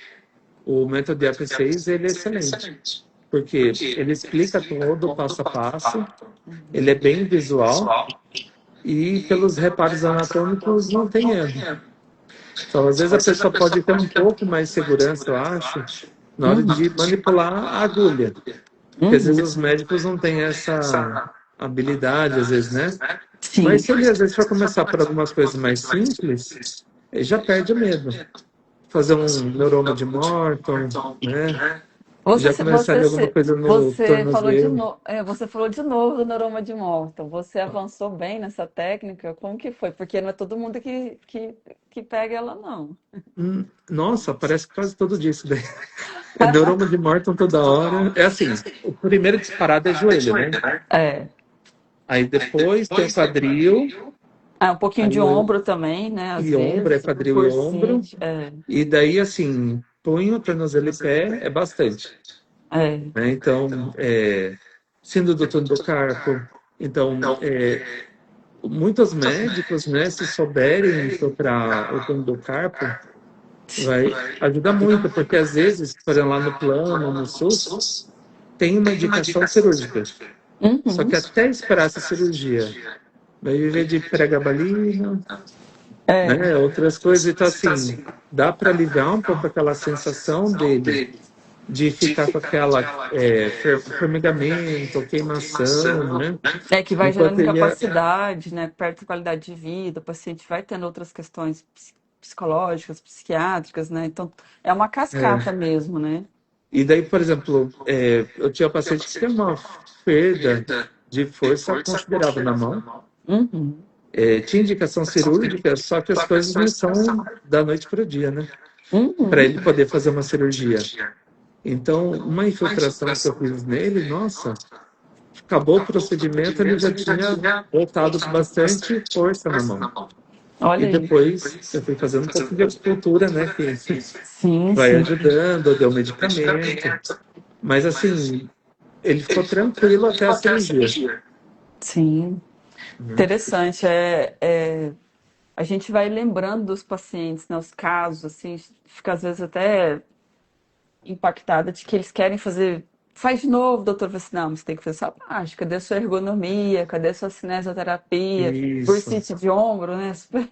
o método de AP6 ele é excelente, porque ele explica todo o passo a passo, ele é bem visual, e pelos reparos anatômicos não tem erro. Então, às vezes a pessoa pode ter um pouco mais de segurança, eu acho, na hora Uhum. de manipular a agulha. Porque às vezes Uhum. os médicos não têm essa habilidade, às vezes, né? Mas Sim. se ele às vezes for começar por algumas coisas mais simples, ele já perde o medo. Fazer um neuroma de Morton, né? Você, Já se- começar você, ali alguma se- coisa no você falou de tornozelo. novo, você falou de novo do neuroma de Morton. Você avançou bem nessa técnica? Como que foi? Porque não é todo mundo que pega ela, não. Nossa, parece quase todo dia isso daí. É neuroma de Morton toda hora. É assim, o primeiro disparado é joelho, né? É. Aí depois tem o quadril, Ah, um pouquinho aí de ombro também, né? Às e ombro, é vezes, quadril e por ombro. cinte. É, E daí, assim, punho, tornozelo e pé é bastante. é. Né? Então, síndrome do túnel do carpo. Então, muitos médicos, né, se souberem infiltrar o túnel do carpo, vai ajudar muito, porque às vezes, por exemplo, lá no plano, no SUS, tem uma indicação cirúrgica. Só Uhum. que até esperar essa cirurgia, vai viver de pregabalina, É. né, outras coisas. Então, assim, dá para aliviar um pouco aquela sensação dele de ficar com aquela formigamento, queimação, né? É que vai Enquanto gerando ele incapacidade, né? Perde a qualidade de vida, o paciente vai tendo outras questões psicológicas, psiquiátricas, né? Então, é uma cascata é, mesmo, né? e daí, por exemplo, eu tinha um paciente que tem uma perda de força considerável na mão. Uhum. Tinha indicação cirúrgica, só que as coisas não são da noite para o dia, né? Para Uhum. ele poder fazer uma cirurgia. Então, uma infiltração que eu fiz nele, nossa, acabou o procedimento, ele já tinha voltado com bastante força na mão. Olha E aí. depois eu fui fazendo um pouco de acupuntura, né? Que Sim, vai sim. ajudando, deu medicamento. Mas assim, ele ficou tranquilo até a cirurgia. Sim. Né? Interessante. A gente vai lembrando dos pacientes, né? Os casos, assim, fica às vezes até impactada de que eles querem fazer. Faz de novo, doutor. Fala assim, não, você tem que fazer sua prática. Cadê a sua ergonomia? Cadê a sua cinesioterapia? Isso. Bursite de ombro, né? Super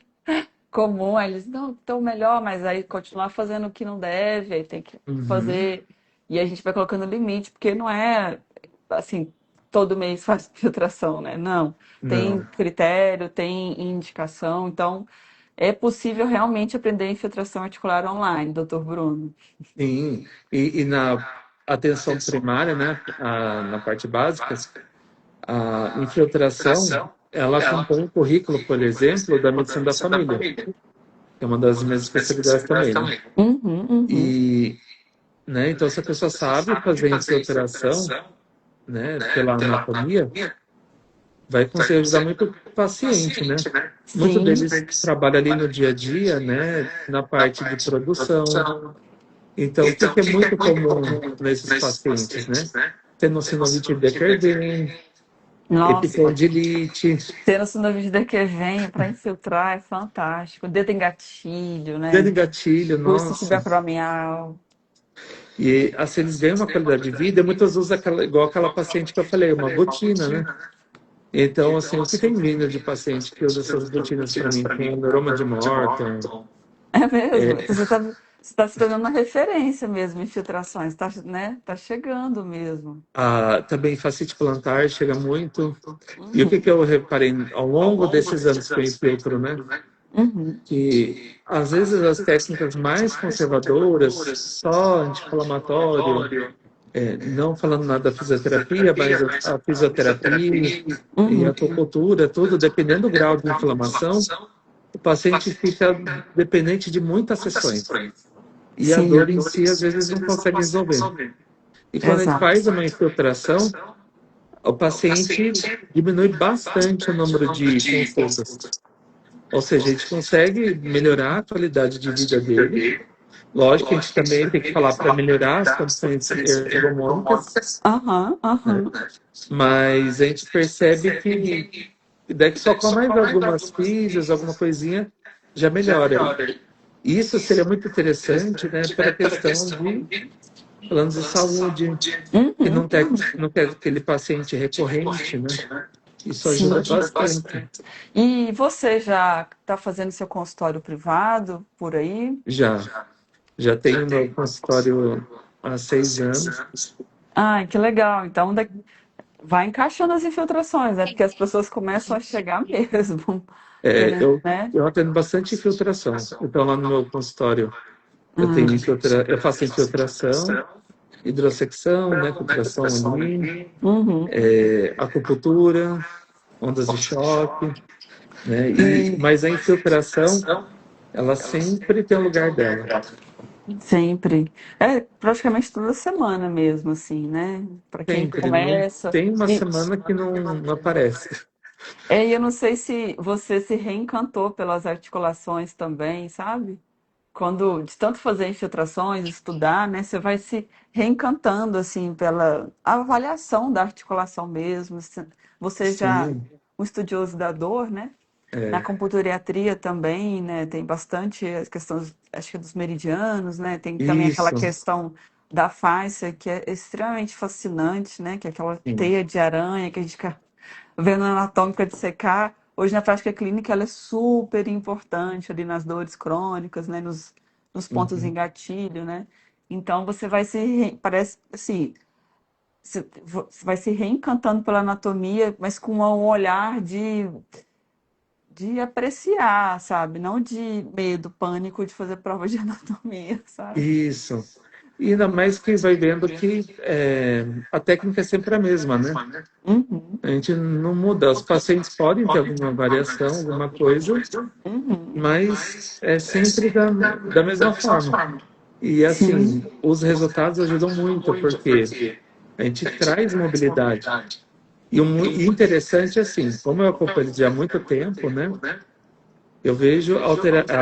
comum. Aí eles, não, estão melhor, mas aí continuar fazendo o que não deve, aí tem que Uhum. fazer. E a gente vai colocando limite, porque não é assim, todo mês faz filtração, né? Não. Tem Não. critério, tem indicação. Então, é possível realmente aprender infiltração articular online, doutor Bruno. Sim. E na atenção primária, né? Na parte básica, a infiltração, ela acompanha o currículo, por exemplo, da medicina da família, que é uma das minhas especialidades também, né? Uhum, uhum. E, né, então, se a pessoa sabe fazer infiltração, né, pela anatomia, vai conseguir ajudar muito o paciente, né? Muitos Sim, deles trabalham ali no dia a dia, né, na parte de produção. Então, o que que é muito comum nesses pacientes, né? Tenossinovite Dequerdem, nossa. epicondilite, Ter o síndrome que vem para infiltrar é fantástico. Dedo em gatilho, dano né? em gatilho, Pulso nossa. subacromial. E assim, eles ganham uma qualidade de vida, e muitas usam aquela, igual aquela paciente que eu falei, uma botina, né? Então, assim, o que tem vindo de paciente que usa essas botinas para mim? Tem neuroma de Morton, É mesmo. Então, você tá se tornando uma referência mesmo em infiltrações, tá, né? Tá chegando mesmo. também fascite plantar chega muito. E o que Uhum, que eu reparei ao longo desses anos que eu infiltro, né? uhum. Que às vezes as técnicas mais conservadoras, só anti-inflamatório, não falando nada da fisioterapia, mas a fisioterapia e a Uhum. acupuntura, tudo, dependendo do grau de inflamação, o paciente fica dependente de muitas sessões. E a Sim, dor em si, às vezes, não consegue resolver. E quando a gente faz exato. uma infiltração, o paciente diminui bastante o número de consultas. Ou seja, a gente consegue melhorar a qualidade de vida dele. Lógico que a gente também tem que falar para melhorar as condições ergomônicas, Aham, né? aham. Mas a gente percebe que daqui só com mais algumas físios, alguma coisinha, já melhora. Isso seria muito interessante, né, para a questão de planos de saúde, que Uhum, não quer aquele paciente recorrente, né? Isso Sim. ajuda bastante. E você já está fazendo seu consultório privado por aí? Já, já tenho meu consultório há 6 anos. Ah, que legal. Então vai encaixando as infiltrações, né? Porque as pessoas começam a chegar mesmo, É, querendo, eu, né? eu atendo bastante infiltração. Então, lá no meu consultório, Hum. eu faço infiltração, hidrossecção, né, filtração ali, Uhum. acupuntura, ondas de choque, né? Mas a infiltração, ela sempre tem o lugar dela. Sempre. É praticamente toda semana mesmo, assim, né? Para quem Sempre. Não começa. tem uma E, semana que não aparece. e eu não sei se você se reencantou pelas articulações também, sabe? Quando, de tanto fazer infiltrações, estudar, né? Você vai se reencantando, assim, pela avaliação da articulação mesmo. Você já, Sim, um estudioso da dor, né? Na é, computuriatria também, né, tem bastante as questões, acho que dos meridianos, né, tem também aquela isso. questão da fáscia, que é extremamente fascinante, né, que é aquela Sim. teia de aranha que a gente fica vendo anatômica de secar. Hoje na prática clínica ela é super importante ali nas dores crônicas, né, nos pontos em Uhum. gatilho, né. Então você vai parece assim, você vai se reencantando pela anatomia, mas com um olhar de apreciar, sabe? Não de medo, pânico de fazer prova de anatomia, sabe? Isso. E ainda mais que vai vendo que a técnica é sempre a mesma, né? Uhum, A gente não muda. Os pacientes podem ter alguma variação, alguma coisa, uhum. mas é sempre da mesma forma. E Sim. assim, os resultados ajudam muito, porque a gente traz mobilidade. E interessante, assim, como eu acompanho eles já há muito tempo, né? Eu vejo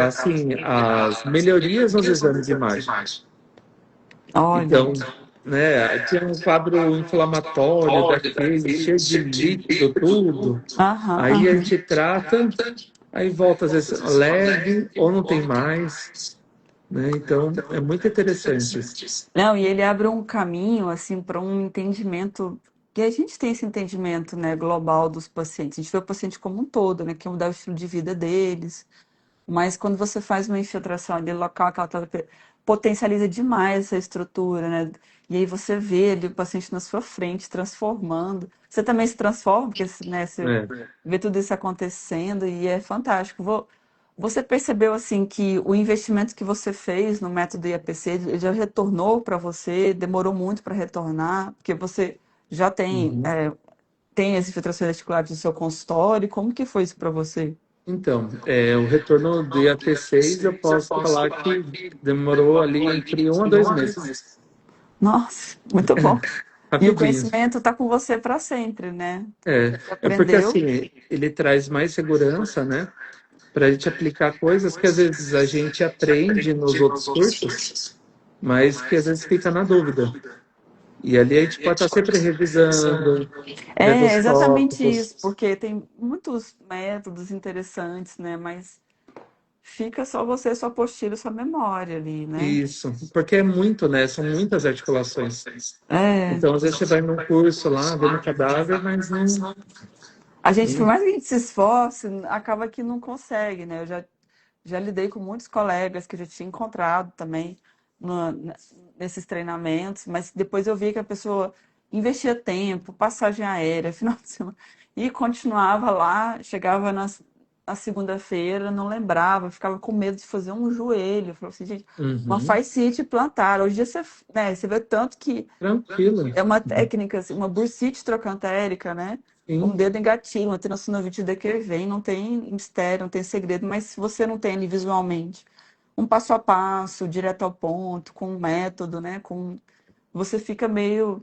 assim, as melhorias nos exames de imagem. Olha. Então, né, tinha um quadro inflamatório daquele, cheio de líquido, tudo. Aham, Aí a aham. gente trata, aí volta às vezes leve ou não tem mais, né? Então, é muito interessante isso. Não, e ele abre um caminho assim para um entendimento que a gente tem esse entendimento, né, global dos pacientes. A gente vê o paciente como um todo, né, que mudar o estilo de vida deles. Mas quando você faz uma infiltração ali local, potencializa demais essa estrutura, né? E aí você vê ali o paciente na sua frente transformando. Você também se transforma, porque né, você É. vê tudo isso acontecendo e é fantástico. Você percebeu assim que o investimento que você fez no método IAPC ele já retornou para você? Demorou muito para retornar? Porque você já Uhum. tem as infiltrações articulares no seu consultório. Como que foi isso para você? Então, o retorno do IAT6, eu posso falar que demorou ali entre 1 a 2 meses. Nossa, muito bom. E o Rapidinho. conhecimento está com você para sempre, né? É, Você é porque aprendeu. assim, ele traz mais segurança, né? Para a gente aplicar coisas que às vezes a gente aprende nos outros cursos, mas que às vezes fica na dúvida. E ali a gente pode estar sempre revisando, vendo É os exatamente isso, tópicos. porque tem muitos métodos interessantes, né? Mas fica só você, sua apostila, sua memória ali, né? Isso, porque é muito, né? São muitas articulações. É. Então, às vezes você vai num curso lá, vendo cadáver, mas não. A gente, por mais que a gente se esforce, acaba que não consegue, né? Já lidei com muitos colegas que eu já tinha encontrado também nesses treinamentos, mas depois eu vi que a pessoa investia tempo, passagem aérea, final de semana, e continuava lá, chegava na segunda-feira, não lembrava, ficava com medo de fazer um joelho. Falava assim, gente, uma Uhum. fascite plantar. Hoje em dia você, né, você vê tanto que Tranquilo. é uma técnica, assim, uma bursite trocantérica, né? Um Sim, dedo engatilha, uma tenossinovite de Quervain, não tem mistério, não tem segredo, mas se você não tem ali visualmente um passo a passo, direto ao ponto, com um método, né? Você fica meio,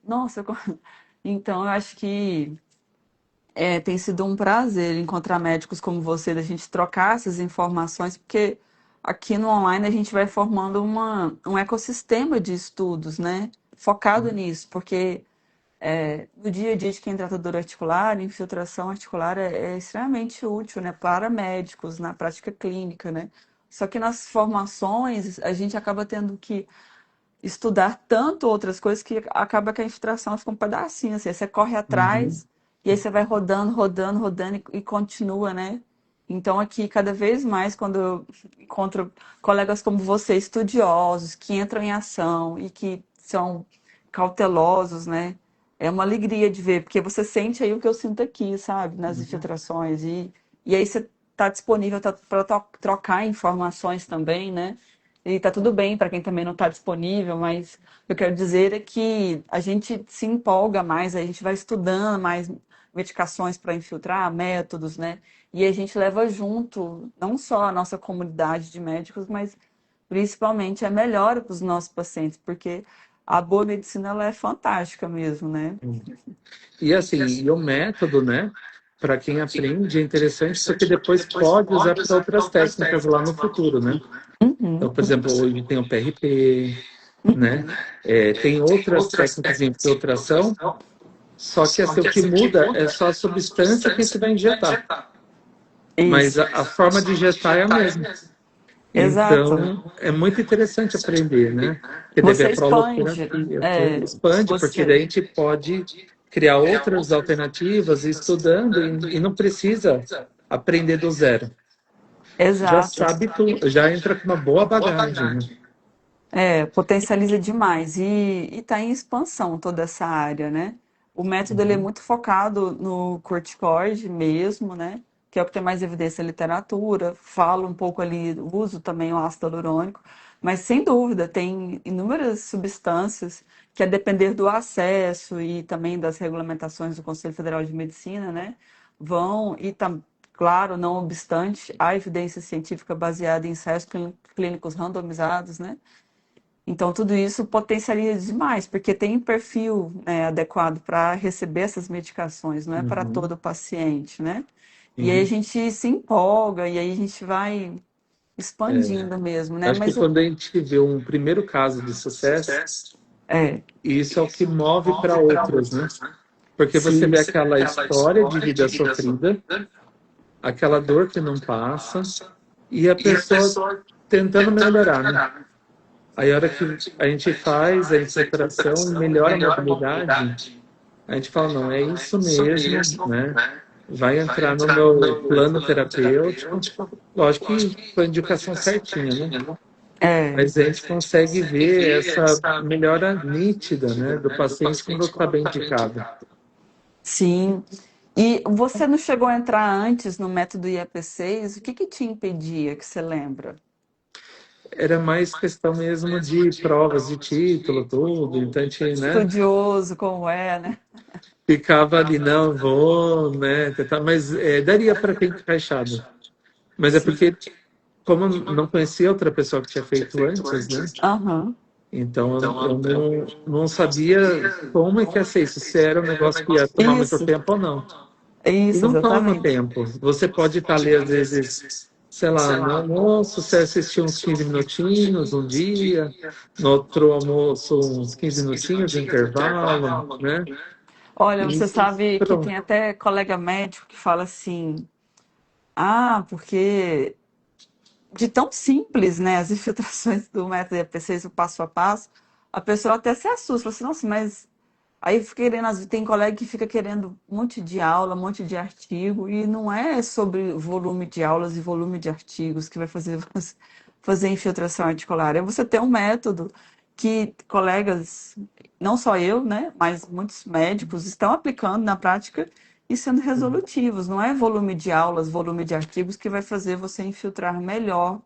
nossa, então eu acho que tem sido um prazer encontrar médicos como você, da gente trocar essas informações, porque aqui no online a gente vai formando um ecossistema de estudos, né? Focado nisso, porque no dia a dia de quem trata dor articular, infiltração articular é extremamente útil, né, para médicos na prática clínica, né? Só que nas formações a gente acaba tendo que estudar tanto outras coisas que acaba que a infiltração fica um pedacinho, assim, você corre uhum. atrás e aí você vai rodando, rodando, rodando e continua, né? Então aqui, cada vez mais, quando eu encontro colegas como você, estudiosos, que entram em ação e que são cautelosos, né? É uma alegria de ver, porque você sente aí o que eu sinto aqui, sabe? Nas Uhum. infiltrações. E aí você está disponível para trocar informações também, né? E tá tudo bem para quem também não está disponível, mas o que eu quero dizer é que a gente se empolga mais, a gente vai estudando mais medicações para infiltrar, métodos, né? E a gente leva junto não só a nossa comunidade de médicos, mas principalmente a melhora para os nossos pacientes, porque a boa medicina ela é fantástica mesmo, né? E assim, e o método, né? Para quem aprende é interessante porque depois pode usar para outras técnicas lá no futuro, né? Uhum. Então, por exemplo, hoje tem o PRP, né? Tem outras técnicas de infiltração, só que assim, o que muda é só a substância que você vai injetar. Mas Isso, a forma de injetar é a mesma. exato. Então, é muito interessante aprender, né? Porque deve Você a expande, proloterapia, expande, porque daí a você. gente pode criar outras alternativas estudando e não precisa aprender do zero. Já Exato. sabe tudo, já entra com uma boa bagagem, né? É, potencializa demais e está em expansão toda essa área, né? O método ele é Uhum. muito focado no corticoide mesmo, né? Que é o que tem mais evidência na literatura. Fala um pouco ali, uso também o ácido hialurônico, mas sem dúvida tem inúmeras substâncias que, a depender do acesso e também das regulamentações do Conselho Federal de Medicina, né? Vão e claro, não obstante, há evidência científica baseada em ensaios clínicos randomizados, né? Então, tudo isso potencializa demais, porque tem um perfil, né, adequado para receber essas medicações, não é para Uhum. todo paciente, né? E aí a Sim. gente se empolga, e aí a gente vai É, expandindo mesmo, né? acho que Mas quando a gente vê um primeiro caso de sucesso, é, isso é o que move para outros, né? Porque você sim, vê aquela história de vida sofrida, aquela dor que não passa, e a pessoa tentando melhorar, né? Aí, a hora que a gente faz a infiltração e melhora a mobilidade, a gente fala, não, é isso mesmo, né? Vai entrar no meu plano terapêutico. Lógico que com a indicação certinha, né? é, Mas a gente consegue ver essa melhora nítida, né, do paciente quando está bem indicado. sim. E você não chegou a entrar antes no método IAP6? O que que te impedia, que você lembra? Era mais questão mesmo de provas de título, tudo. Então a gente, né, Estudioso como é, né? ficava ali, não vou, né, mas daria para ter encaixado. Mas é Sim. porque, como eu não conhecia outra pessoa que tinha feito antes, né, Aham. então eu não sabia como é que ia ser isso, se era um negócio que ia tomar muito Isso, tempo ou não. E isso, não toma exatamente. tempo. Você pode estar ali, às vezes, sei lá, no almoço, você assistir uns 15 minutinhos um dia, no outro almoço, uns 15 minutinhos de intervalo, né? Olha, E você sabe que pronto. tem até colega médico que fala assim: ah, porque de tão simples, né, as infiltrações do método IAP6, o passo a passo, a pessoa até se assusta, fala assim, nossa, mas aí fica querendo, tem colega que fica querendo um monte de aula, um monte de artigo, e não é sobre volume de aulas e volume de artigos que vai fazer você fazer infiltração articular. É você ter um método que colegas, não só eu, né, mas muitos médicos estão aplicando na prática e sendo resolutivos. Não é volume de aulas, volume de artigos que vai fazer você infiltrar melhor,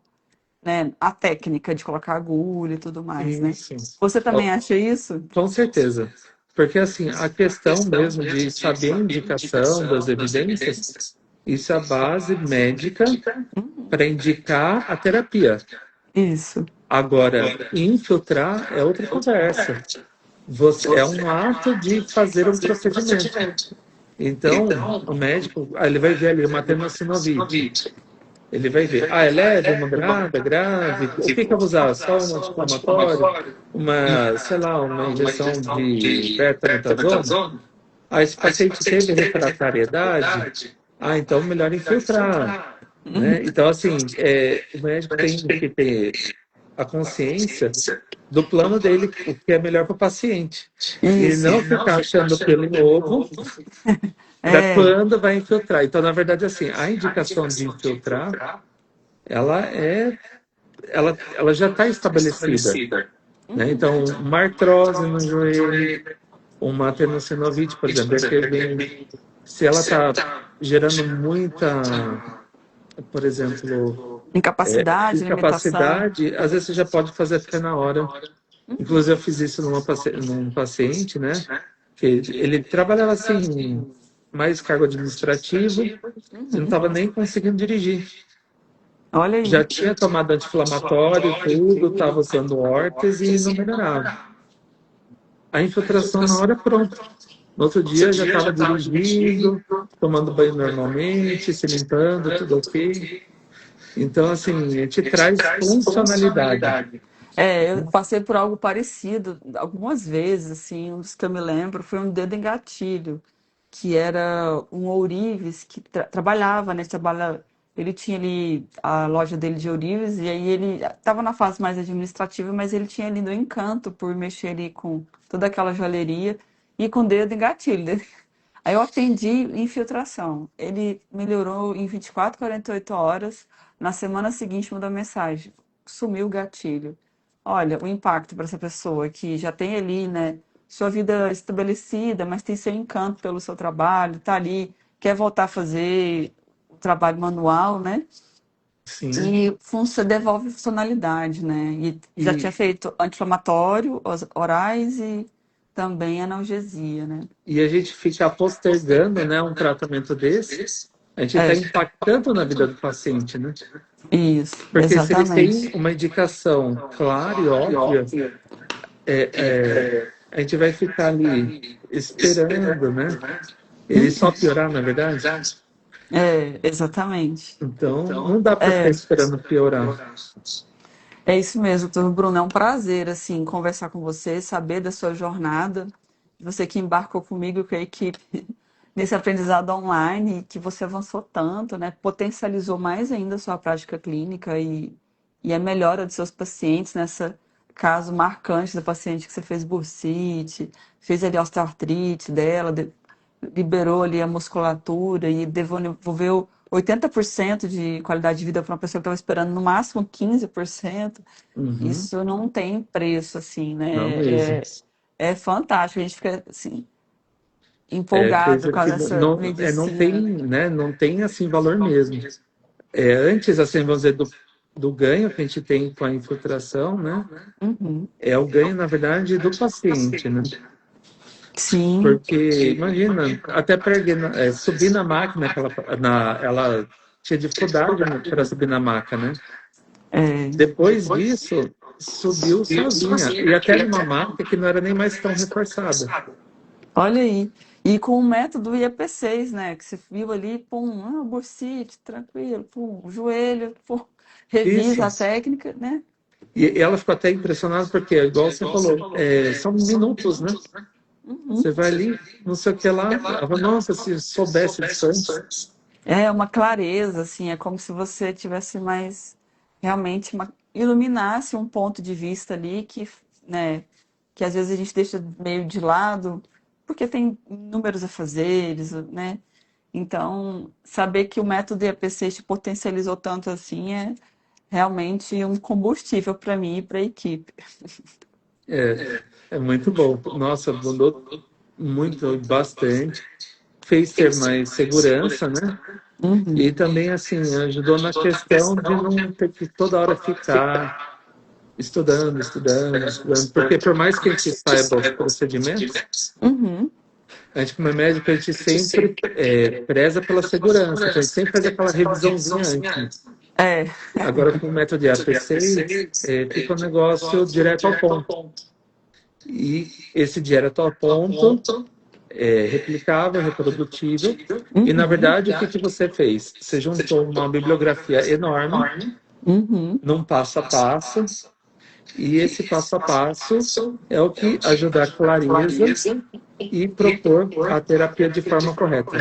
né, a técnica de colocar agulha e tudo mais, né? Isso. Você Ó, também acha isso? com certeza. Porque, assim, a questão mesmo de saber a indicação das evidências, isso é a base médica para indicar a terapia. Isso. Agora, infiltrar é outra conversa. Você, é um ato de fazer um procedimento. Então, o médico, ele vai ver ali uma tenossinovite. Ele vai ver, é leve, moderada, grave. O que que eu vou usar? Só um anti-inflamatório? Uma, sei lá, uma injeção de beta-metazona? Esse paciente teve refratariedade? Então melhor infiltrar. Né? Então, assim, o médico tem que ter a consciência do plano dele, o que é melhor para o paciente. E Isso. não ficar achando pelo em ovo para É, quando vai infiltrar. Então, na verdade, assim, a indicação de infiltrar, ela ela já está estabelecida, né? Então, uma artrose no joelho, uma tenossinovite, por exemplo, é que vem, se ela está gerando muita, por exemplo, incapacidade, limitação. incapacidade, às vezes você já pode fazer até na hora. Inclusive, eu fiz isso num paciente, né? Que ele trabalhava assim, mais cargo administrativo, e não estava nem conseguindo dirigir. Olha aí. Já tinha tomado anti-inflamatório, tudo, estava usando órtese e não melhorava. A infiltração na hora, pronto. No outro dia já estava dirigindo, tomando banho normalmente, se limpando, tudo ok. Então, assim, a gente traz funcionalidade. É, eu passei por algo parecido algumas vezes, assim, um dos que eu me lembro foi um dedo em gatilho, que era um ourives que trabalhava, né? Ele tinha ali a loja dele de ourives, e aí ele estava na fase mais administrativa, mas ele tinha ali no encanto por mexer ali com toda aquela joalheria e com o dedo em gatilho, né? Aí eu atendi infiltração. Ele melhorou em 24, 48 horas. Na semana seguinte, mandou mensagem. Sumiu o gatilho. Olha, o impacto para essa pessoa que já tem ali, né, sua vida estabelecida, mas tem seu encanto pelo seu trabalho, tá ali, quer voltar a fazer o trabalho manual, né? Sim. E devolve funcionalidade, né? E já tinha E, feito anti-inflamatório, orais e também analgesia, né? e a gente fica postergando, né, um tratamento desse, a gente está É, impactando na vida do paciente, né? isso, Porque se ele tem exatamente. uma indicação clara e óbvia, a gente vai ficar ali esperando, né? Ele só piorar, na verdade. É, exatamente. Então, não dá para ficar esperando piorar. É isso mesmo, doutor Bruno. É um prazer, assim, conversar com você, saber da sua jornada, de você que embarcou comigo, com a equipe, nesse aprendizado online, que você avançou tanto, né? Potencializou mais ainda a sua prática clínica e a melhora dos seus pacientes nessa caso marcante da paciente que você fez bursite, fez ali a osteoartrite dela, liberou ali a musculatura e devolveu 80% de qualidade de vida para uma pessoa que estava esperando no máximo 15%. Uhum. Isso não tem preço, assim, Não né? mesmo. É fantástico, a gente fica, assim, É empolgado coisa com que essa não tem, medicina. né? Não tem assim valor mesmo. Antes, assim, vamos dizer, do ganho que a gente tem com a infiltração, né? Uhum. É o ganho, na verdade, do paciente, né? Sim, Porque, imagina, até para subir na máquina, ela tinha dificuldade para subir na maca, né? é. Depois disso, subiu sozinha. E até numa maca que não era nem mais tão reforçada. Olha aí. E com o método IP6, né? Que você viu ali, pum, bursite, tranquilo, pum, joelho, pum, revisa Isso. a técnica, né? E ela ficou até impressionada, porque, igual você falou, são minutos, né? Você vai ali, não sei o que lá. Ela fala, nossa, se soubesse disso antes. É uma clareza, assim, é como se você tivesse mais realmente iluminasse um ponto de vista ali que, né, que às vezes a gente deixa meio de lado, porque tem números a fazeres, né? Então, saber que o método EAPC te potencializou tanto assim é realmente um combustível para mim e para a equipe. É, é muito bom. Nossa, mudou muito, bastante. Fez ter mais segurança, né? E Uhum. também, assim, ajudou na questão de não ter que toda hora ficar estudando, estudando, estudando. Porque por mais que a gente saiba os procedimentos, Uhum. a gente, como é médico, a gente sempre preza pela segurança. Então, a gente sempre faz aquela revisãozinha antes, né? É, Agora, com o método de AP6, fica um negócio direto ao ponto. E esse direto ao ponto é replicável, reprodutível. E, na uhum. verdade, o que que você fez? Você juntou uma bibliografia enorme, Uhum. num passo a passo, e esse passo a passo é o que ajuda a clareza e propor a terapia de forma correta.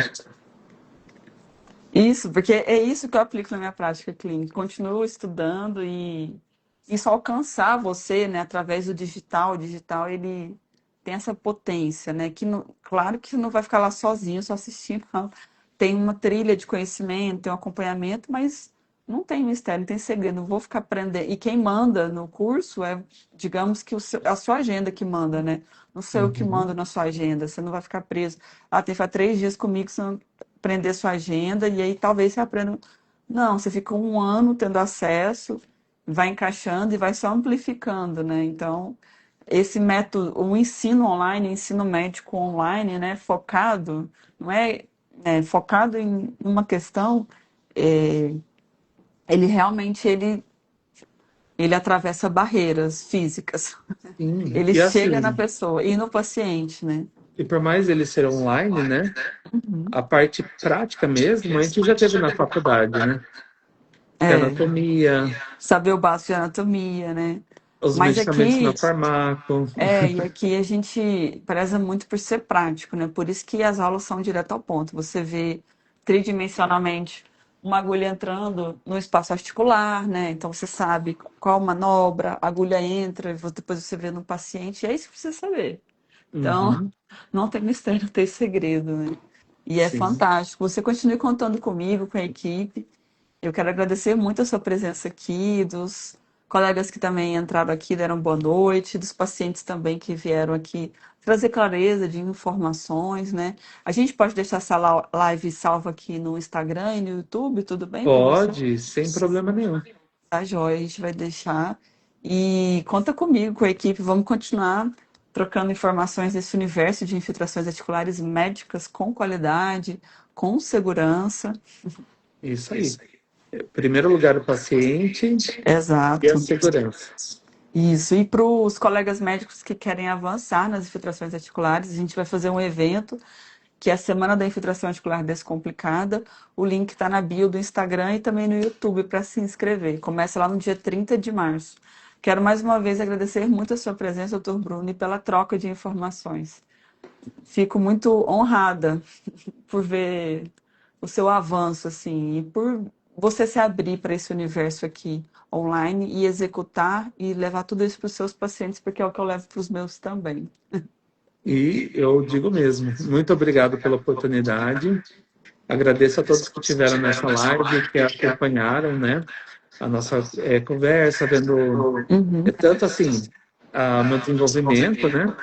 Isso, porque é isso que eu aplico na minha prática clínica. Continuo estudando e isso alcançar você, né, através do digital. O digital, ele tem essa potência, né? Que claro que você não vai ficar lá sozinho, só assistindo, não. Tem uma trilha de conhecimento, tem um acompanhamento, mas não tem mistério, não tem segredo, não vou ficar aprendendo. E quem manda no curso é, digamos que a sua agenda que manda, né? Não sou eu que Uhum. mando na sua agenda, você não vai ficar preso. Ah, tem que ficar 3 dias comigo, você não aprender sua agenda, e aí talvez você aprenda. Não, você fica um ano tendo acesso, vai encaixando e vai só amplificando, né? Então, esse método, o ensino online, o ensino médico online, né, focado, não é, focado em uma questão, é, ele realmente ele atravessa barreiras físicas. Sim, Ele e chega na assim, pessoa e no paciente, né? e por mais ele ser online, né, a parte prática mesmo, a gente já teve na faculdade, né? Que é É, anatomia, saber o básico de anatomia, né? os Mas medicamentos aqui, na farmácia. e aqui a gente preza muito por ser prático, né? Por isso que as aulas são direto ao ponto. Você vê tridimensionalmente uma agulha entrando no espaço articular, né? Então você sabe qual manobra, a agulha entra, e depois você vê no paciente, e é isso que precisa saber. Então, Uhum, não tem mistério, não tem segredo, né? E é sim. fantástico. Você continue contando comigo, com a equipe. Eu quero agradecer muito a sua presença aqui, dos colegas que também entraram aqui, deram boa noite, dos pacientes também que vieram aqui trazer clareza de informações, né? A gente pode deixar essa live salva aqui no Instagram e no YouTube, tudo bem para você? Pode, sem problema nenhum. Tá, joia, a gente vai deixar. E conta comigo, com a equipe, vamos continuar trocando informações desse universo de infiltrações articulares médicas com qualidade, com segurança. Isso aí. Primeiro lugar, o paciente e a Exato. segurança. Isso. E para os colegas médicos que querem avançar nas infiltrações articulares, a gente vai fazer um evento que é a Semana da Infiltração Articular Descomplicada. O link está na bio do Instagram e também no YouTube para se inscrever. Começa lá no dia 30 de março. Quero mais uma vez agradecer muito a sua presença, doutor Bruno, e pela troca de informações. Fico muito honrada por ver o seu avanço, assim, e por você se abrir para esse universo aqui online e executar e levar tudo isso para os seus pacientes, porque é o que eu levo para os meus também. E eu digo mesmo, muito obrigado pela oportunidade. Agradeço a todos que estiveram nessa live, que acompanharam, né, a nossa conversa, vendo Uhum. tanto assim meu desenvolvimento, né,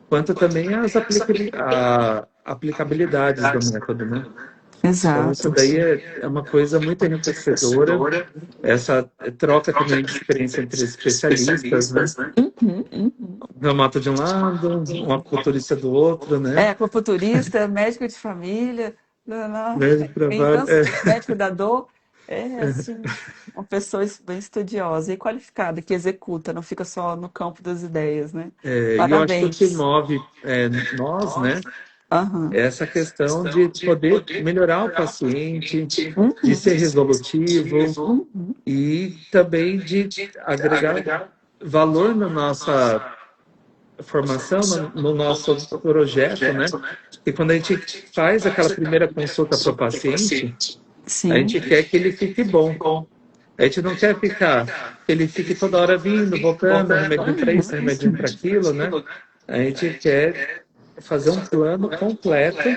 quanto também aplicabilidades do método, né? Então, isso Exato. daí é uma coisa muito enriquecedora, essa troca também de experiência entre especialistas, né? Uhum, uhum. Um reumato de um lado, um acupunturista do outro, né? É, acupunturista, médico de família, não, não, Médico tem trabalho, tantos médico da dor, assim, uma pessoa bem estudiosa e qualificada, que executa, não fica só no campo das ideias, né? e eu acho que o que Parabéns. move nós, né, Aham. é essa questão de poder melhorar o paciente, de ser Uhum. resolutivo Uhum. e também de agregar valor na nossa formação, no nosso projeto, né? E quando a gente faz aquela primeira consulta para o paciente, a Sim. gente quer que ele fique bom. A gente não quer ficar, que ele fique toda hora vindo, voltando, remedinho para isso, remedinho para aquilo, né? A gente quer fazer um plano completo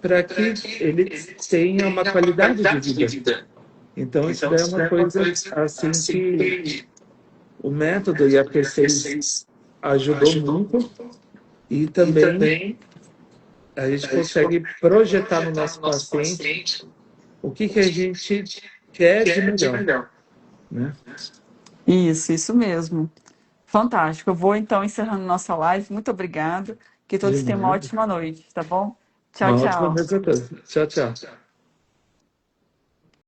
para que ele tenha uma qualidade de vida. Então, isso daí é uma coisa assim que o método e a P6 ajudou muito e também a gente consegue projetar no nosso paciente o que a gente quer de melhor, né? Isso mesmo. Fantástico. Eu vou então encerrando nossa live. Muito obrigada. Que De todos tenham uma nada. ótima noite, tá bom? Tchau, Uma ótima tchau. noite a todos. Tchau, tchau.